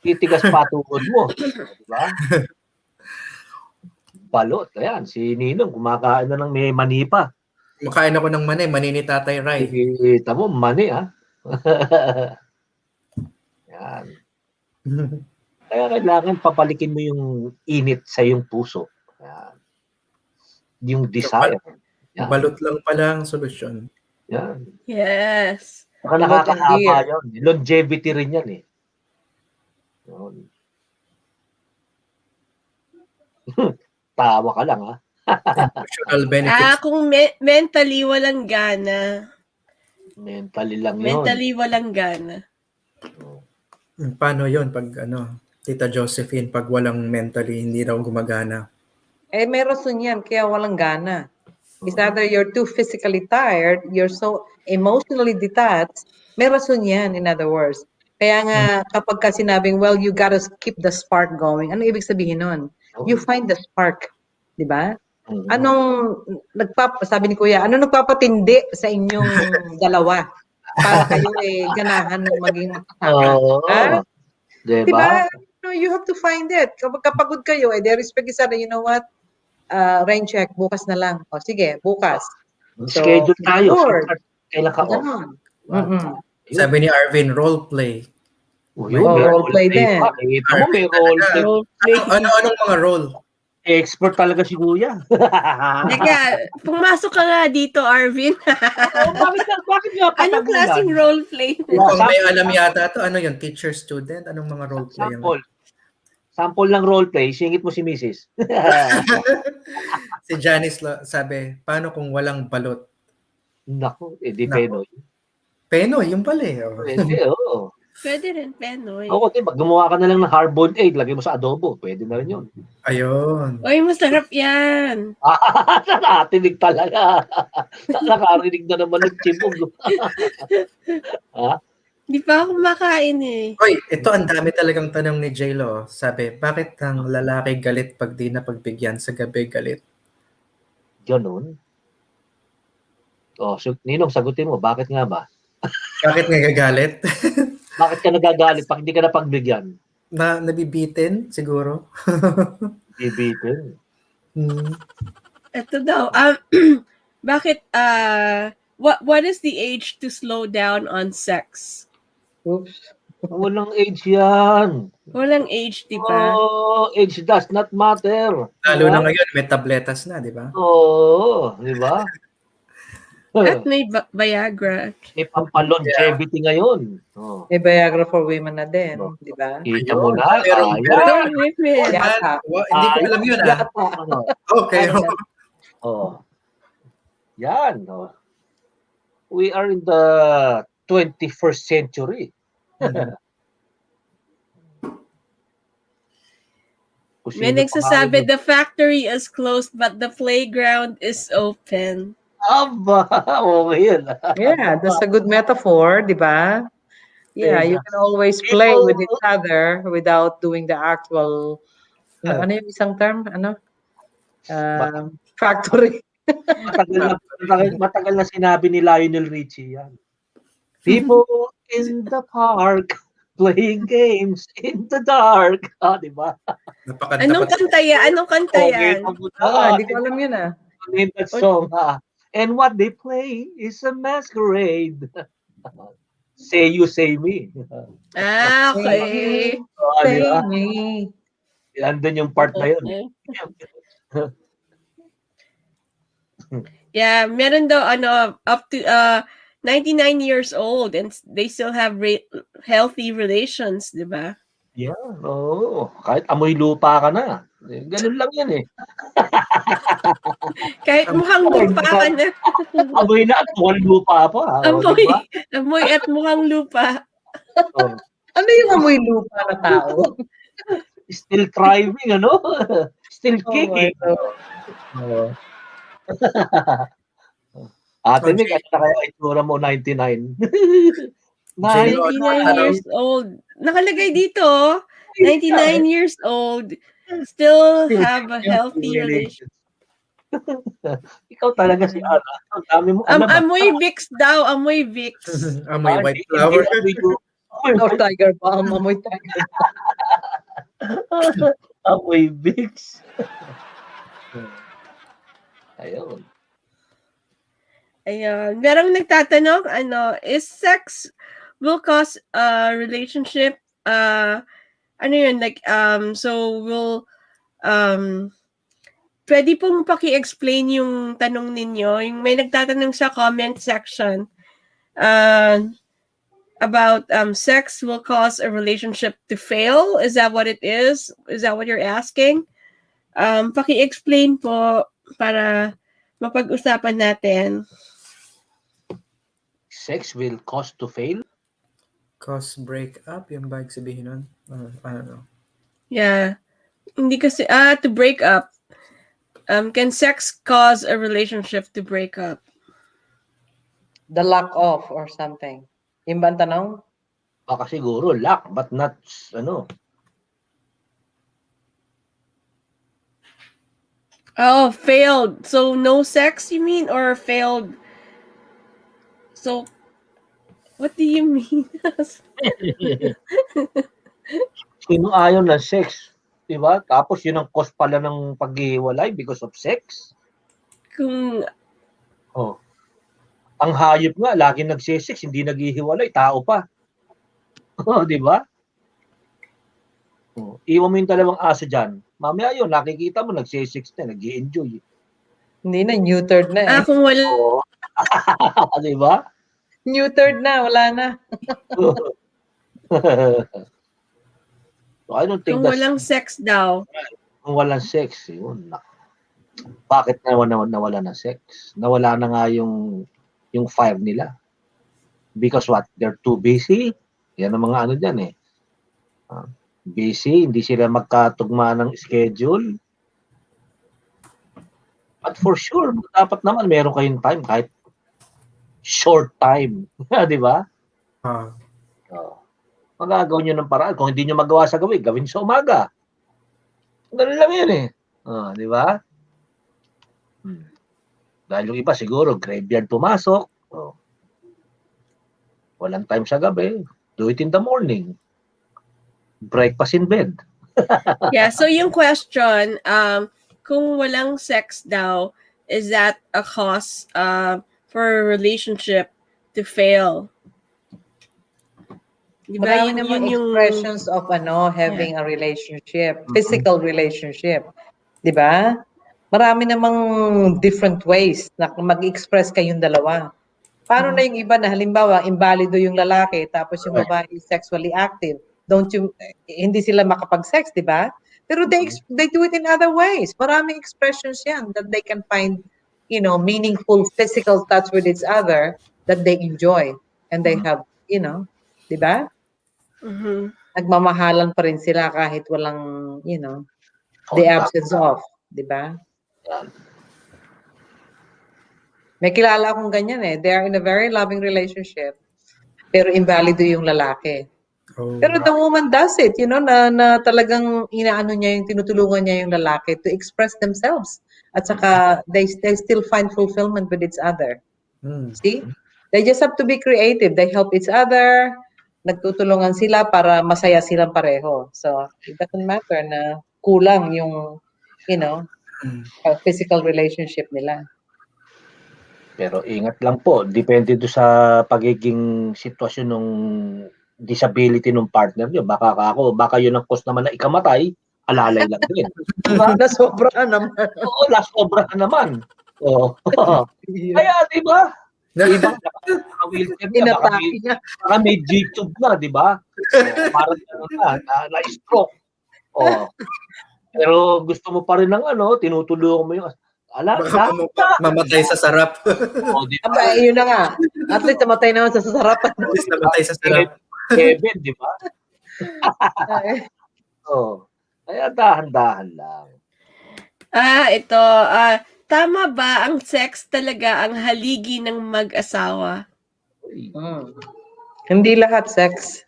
Titigas patugod mo. Diba? Balot. Ayan, si Ninong kumakain na ng may mani pa. Kumakain ako ng mani ni Tatay Rai. Kita mo, mani ha. Yan. Kaya kailangan papalikin mo yung init sa yung puso. Yan. Yung desire. Yan. Balot lang pala ang solusyon. Yan. Yes. Saka nakakahaba yun. Longevity rin yan eh. Tawa ka lang ha. Emotional benefits. Kung mentally walang gana. Mentally lang yun. Mentally walang gana. Paano yun pag Tita Josephine, pag walang mentally, hindi raw gumagana? May rason yan, kaya walang gana. It's either you're too physically tired, you're so emotionally detached, may rason yan, in other words. Kaya nga, kapag ka sinabing, well, you gotta keep the spark going, ano ibig sabihin nun? You find the spark, di ba? Sabi ni Kuya, ano nagpapatindi sa inyong dalawa para kayo ganahan ng maging makasama? Diba? You have to find it. Kapag kapagod kayo, they respect isa na, you know what? Rain check, bukas na lang. O sige, bukas. Schedule tayo. Kailan ka off? Sabi ni Arvin, role play. Role play din. May role play. Anong mga role? Expert talaga si Kuya. Teka, pumasok ka nga dito, Arvin. Bakit nga anong klaseng role play? Kung may alam yata ito, ano yun? Teacher, student? Anong mga role play? Sample ng role play, singit mo si Mrs. Si Janice sabi, paano kung walang balot? Naku, di Penoy. Penoy, yung pala eh. Pwede, oo. Pwede rin, Penoy. Oo, diba, gumawa ka na lang ng hard-boiled egg, lagay mo sa adobo, pwede na rin yun. Ayun. Uy, masarap yan. Nakatinig talaga. Nakarinig na naman ng chibog. Di pa ako makain eh. Uy, ito ang dami talagang tanong ni J-Lo. Sabi, bakit ang lalaki galit pag di napagbigyan, sa gabi galit? Ganun. Ninong, sagutin mo, bakit nga ba? Bakit nga gagalit? Bakit ka nagagalit pag hindi ka napagbigyan? Nabibitin, siguro. Nabibitin? Ito daw, bakit, what is the age to slow down on sex? Oops. Walang age yan. Walang age, di ba? Oh, age does not matter. Lalo na ngayon, may tabletas na, di ba? Oo, di ba? At may Viagra. May pampalongevity ngayon. May Viagra for women na din, di ba? Kita mo na. Hindi ko alam yun Okay. Yan. We are in the 21st century. May nagsasabi, the factory is closed but the playground is open. Aba, okay yun. Yeah, that's a good metaphor, di ba? Yeah, you can always play with each other without doing the actual, ano yung isang term? Factory. Matagal na sinabi ni Lionel Richie yan. People in the park playing games in the dark. Di ba? Anong kanta yan? Anong kanta yan? Hindi ko alam yun Name that song, And what they play is a masquerade. Say you, say me. Okay. Di ba? Andun yung part na yun. Yeah, meron daw up to 99 years old and they still have healthy relations, di ba? Yeah, oo. Kahit amoy lupa ka na. Ganun lang yan eh. Kahit mukhang lupa ka na. Amoy na at mukhang lupa pa. Amoy at mukhang lupa. Ano yung amoy lupa na tao? Still thriving, ano? Still kicking. Ate Mick, ano na kaya itsura mo 99? 99 years old. Nakalagay dito, 99 years old, still have a healthy relationship. Ikaw talaga si Ana. Ang dami mo. Amoy Vicks daw, amoy Vicks. Amoy white flower. Or tiger balm, amoy tiger balm. Amoy Vicks. Ayun. Ayun. Merong nagtatanong, is sex will cause a relationship, ano yun, like, so will, pwede pong paki-explain yung tanong ninyo. Yung may nagtatanong sa comment section, about, sex will cause a relationship to fail. Is that what it is? Is that what you're asking? Paki-explain po para mapag-usapan natin. Sex will cause to fail? Cause breakup? Yung ba sabihin nun? I don't know. Yeah. Hindi kasi, to break up. Can sex cause a relationship to break up? The lack of or something. Yung ba ang tanong? Baka siguro lack, but not, Oh, failed. So no sex, you mean? Or failed? So, what do you mean? Sino ayaw ng sex? Diba? Tapos yun ang cause pala ng paghihiwalay because of sex? Ang hayop nga, laging nagsisex, hindi naghihiwalay, tao pa. Diba? Iwan mo yung dalawang aso dyan. Mamaya yun, nakikita mo, nagsisex na, nag-i-enjoy. Hindi na, neutered na eh. Kung wala. Diba? Neutered na, wala na. So I don't think kung walang sex daw. Kung walang sex, yun. Bakit nawala na sex? Nawala na nga yung fire nila. Because what? They're too busy. Yan ang mga dyan eh. Busy, hindi sila magkatugma ng schedule. But for sure, dapat naman meron kayong time kahit short time. Di ba? Magagawa nyo ng paraan. Kung hindi nyo magawa sa gabi, gawin sa umaga. Ganun lang yan eh. Di ba? Dahil yung iba siguro, graveyard pumasok. Walang time sa gabi. Do it in the morning. Breakfast in bed. Yeah, so yung question, kung walang sex daw, is that a cause for a relationship to fail? Diba? Marami naman expressions of having a relationship, physical relationship. Diba? Marami namang different ways na mag-express kayong dalawa. Paano na yung iba na halimbawa, imbalido yung lalaki tapos yung babae is sexually active? Hindi sila makapag-sex, diba? Pero they do it in other ways. Maraming expressions yan that they can find, meaningful physical touch with each other that they enjoy and they have, diba? Nagmamahalan pa rin sila kahit walang, the absence of, diba? May kilala akong ganyan eh. They are in a very loving relationship, pero invalido yung lalaki. Pero the woman does it, na talagang tinutulungan niya yung lalaki to express themselves. At saka, they still find fulfillment with each other. See? They just have to be creative. They help each other. Nagtutulungan sila para masaya silang pareho. So, it doesn't matter na kulang yung, physical relationship nila. Pero ingat lang po, depende do sa pagiging sitwasyon ng disability ng partner nyo. Baka yun ang cause naman na ikamatay, alalay lang din. Diba? Nasobrahan naman. Oo, nasobrahan naman. Oo. Kaya, di ba? Ibang naka-wheelchair niya, baka may G-tube na, di ba? Parang na-stroke. Pero gusto mo pa rin ng tinutulungan mo yung baka mamatay sa sarap. Aba, yun na nga. At least namatay naman sa sasarapan. At least namatay sa sarap. Kevin, di ba? Kaya dahan-dahan lang. Ito. Tama ba ang sex talaga ang haligi ng mag-asawa? Hindi lahat sex.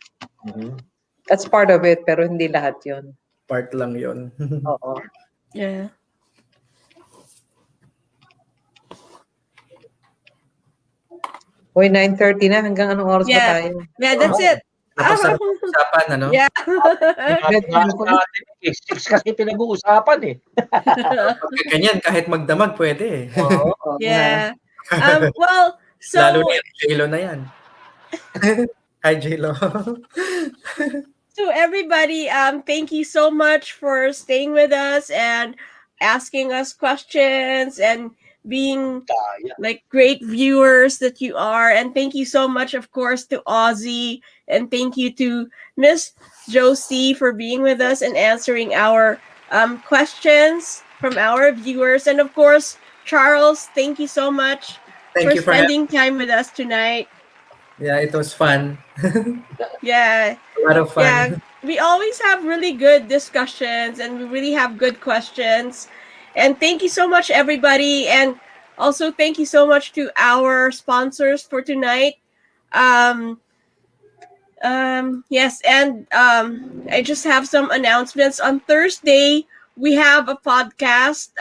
That's part of it, pero hindi lahat yun. Part lang yun. Oo. Yeah. Hoy, 9:30 na. Hanggang anong oras ba tayo? Yeah, that's it. Tapos sa usapan, ano? Yeah. 6 kasi pinag-uusapan eh. Ganyan, kahit magdamag, pwede eh. Yeah. Well, so... Lalo na yung J-Lo na yan. Hi, J-Lo. So everybody, thank you so much for staying with us and asking us questions and being like great viewers that you are. And thank you so much, of course, to Ozzie, and thank you to Miss Josie for being with us and answering our questions from our viewers. And of course, Charles, thank you so much for spending time with us tonight. Yeah, it was fun. Yeah. A lot of fun. Yeah, we always have really good discussions and we really have good questions. And thank you so much, everybody. And also thank you so much to our sponsors for tonight. Yes, and I just have some announcements. On Thursday, we have a podcast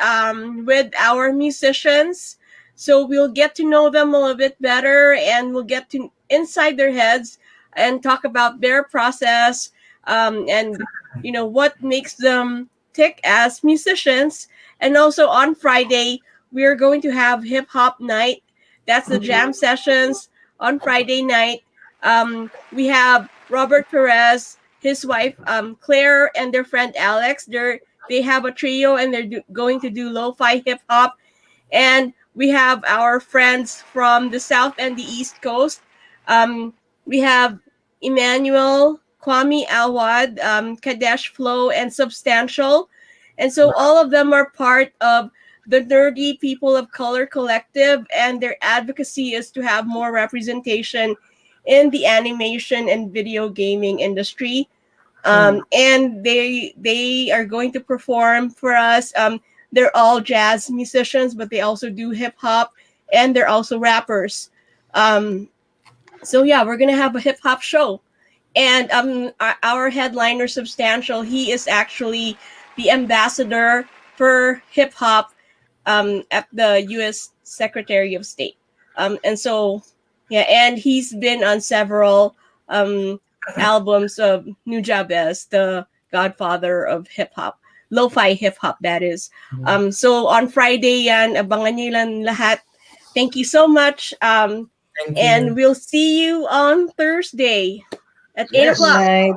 with our musicians. So we'll get to know them a little bit better and we'll get to inside their heads and talk about their process and what makes them tick as musicians. And also on Friday, we're going to have hip hop night. That's the jam sessions on Friday night. We have Robert Perez, his wife Claire, and their friend Alex. They have a trio and they're going to do lo-fi hip hop. And we have our friends from the South and the East Coast. We have Emmanuel, Kwame Alwad, Kadesh Flow, and Substantial. And so all of them are part of the Nerdy People of Color Collective, and their advocacy is to have more representation in the animation and video gaming industry. And they are going to perform for us. They're all jazz musicians, but they also do hip hop, and they're also rappers. So yeah, we're gonna have a hip hop show, and our headliner Substantial, he is actually the ambassador for hip hop at the U.S. Secretary of State, and so yeah, and he's been on several albums of Bjamez, the godfather of hip hop, lo-fi hip hop, that is. So on Friday yan, abangan niyo lang lahat. Thank you so much. And we'll see you on Thursday at 8 o'clock. Night.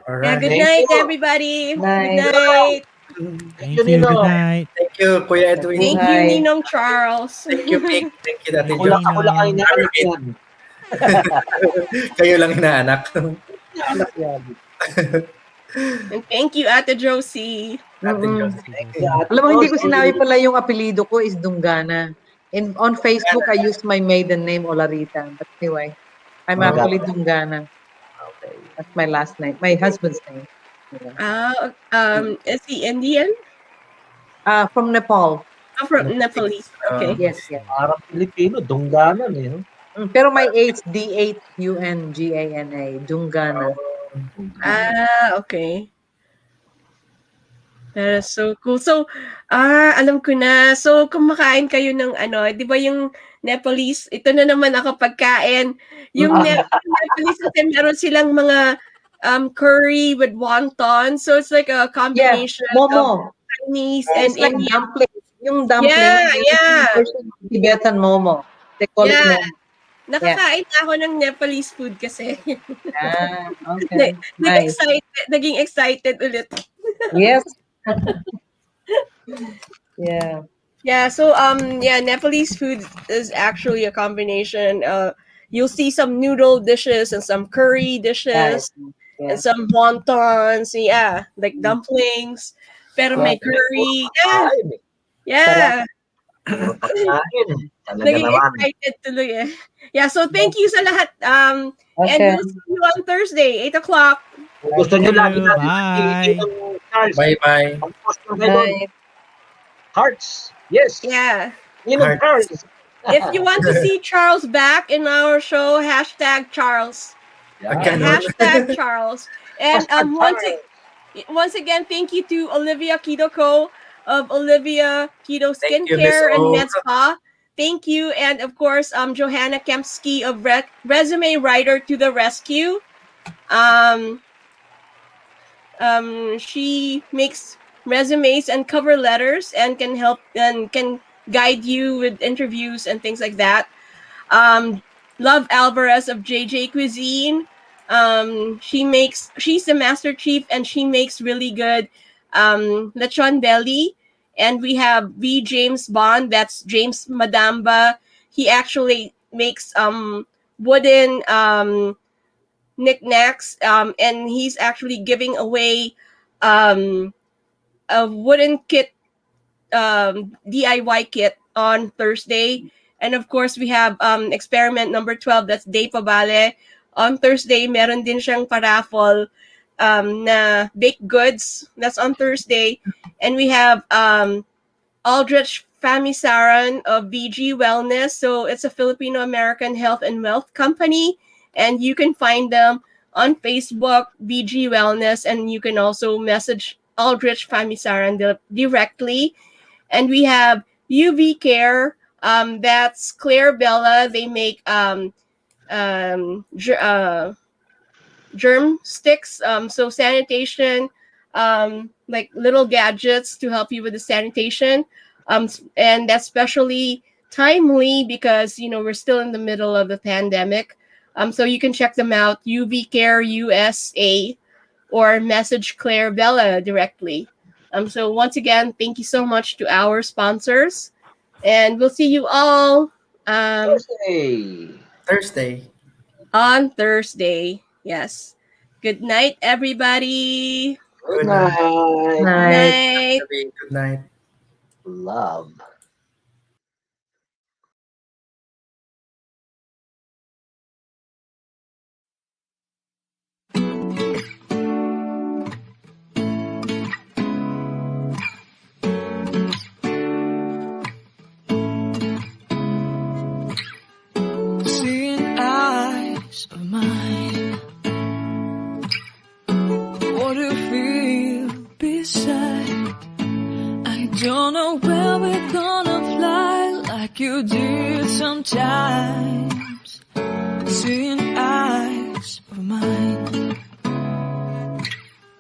Yeah, good night, everybody. Night. Good night. Thank you. Good night. Thank you, Kuya Edwin. Thank you, Ninong Charles. Thank you, Pink. Thank you, Dati Ako lang ang inaanak yan. Kayo lang inaanak. Inaanak yan. And thank you, Ate Josie. Alam mo, hindi ko sinabi pala yung apelido ko is Dunggana. On Facebook, I use my maiden name, Olarita. But anyway, I'm actually Dunggana. Okay. That's my last name. My husband's name. Is he Indian? From Nepal. From Nepalese. Okay. Yes, yes. Parang Pilipino, Dungganan eh. No? Pero my H, D-8-U-N-G-A-N-A. Dunggana. Okay. That is so cool. So, alam ko na. So, kumakain kayo ng ano, di ba yung Nepalese, ito na naman ako pagkain. Yung Nepalese kasi meron silang mga curry with wonton. So, it's like a combination momo. of Chinese It's and like Indian. dumpling. Yung dumpling, Yeah. version of Tibetan momo. They call it momo. Nakakain na ako ng Nepalese food kasi. Okay. Nice. Naging excited ulit. Yes. Yeah, so Nepalese food is actually a combination. You'll see some noodle dishes and some curry dishes and some wontons, like dumplings. Pero may curry. Yeah. Naging excited tuloy eh. Yeah, so thank you sa lahat. And we'll see you on Thursday, 8 o'clock. Gusto nyo lagi Bye. Bye-bye. Bye. Hearts. Yes. Yeah. Hearts. If you want to see Charles back in our show, #Charles. #Charles. And once again, thank you to Olivia Quido-Co of Olivia Quido Skincare and Med Spa. Thank you. And of course, Johanna Kempski of Resume Writer to the Rescue. She makes resumes and cover letters and can help and can guide you with interviews and things like that. Love Alvarez of JJ Cuisine. She's the master chief and she makes really good lechon belly. And we have Bjames Bond, that's James Madamba. He actually makes wooden knickknacks, and he's actually giving away a wooden kit, DIY kit on Thursday. And of course, we have experiment number 12, that's Day Pabale. On Thursday, meron din siyang paraffle na baked goods. That's on Thursday. And we have Aldrich Famisaran of VG Wellness. So it's a Filipino-American health and wealth company. And you can find them on Facebook, VG Wellness. And you can also message Aldrich Famisaran directly. And we have UV Care. That's Claire Bella. They make germ sticks, so sanitation, like little gadgets to help you with the sanitation, and that's especially timely because we're still in the middle of the pandemic, so you can check them out, UV Care USA, or message Claire Bella directly. So once again, thank you so much to our sponsors, and we'll see you all Thursday. On Thursday. Yes. Good night, everybody. Good night. Night. Good night. Love. Seeing eyes of mine, what do you feel beside? I don't know where we're gonna fly like you did sometimes. Seeing eyes of mine,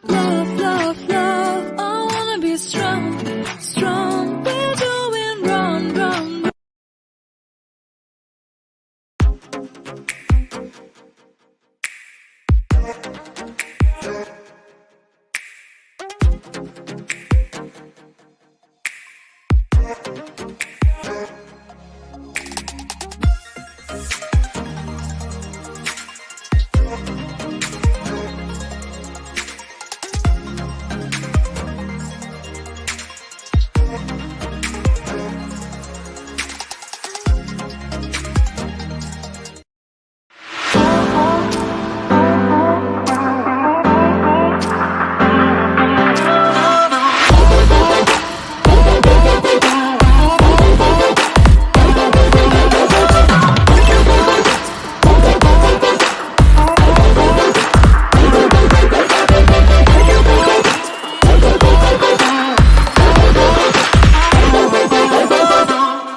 love, love, love, I wanna be strong, strong, we're doing run, run.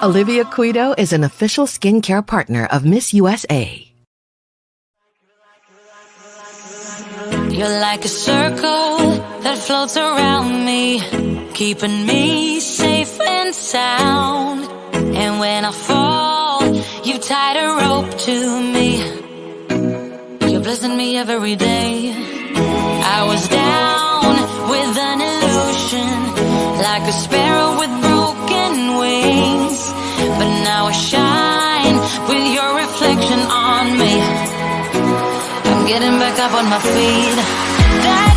Olivia Quido is an official skincare partner of Miss USA. You're like a circle that floats around me, keeping me safe and sound. And when I fall, you tied a rope to me. You're blessing me every day. I was down with an illusion, like a sparrow with broken wings. But now I shine with your reflection on me. I'm getting back up on my feet.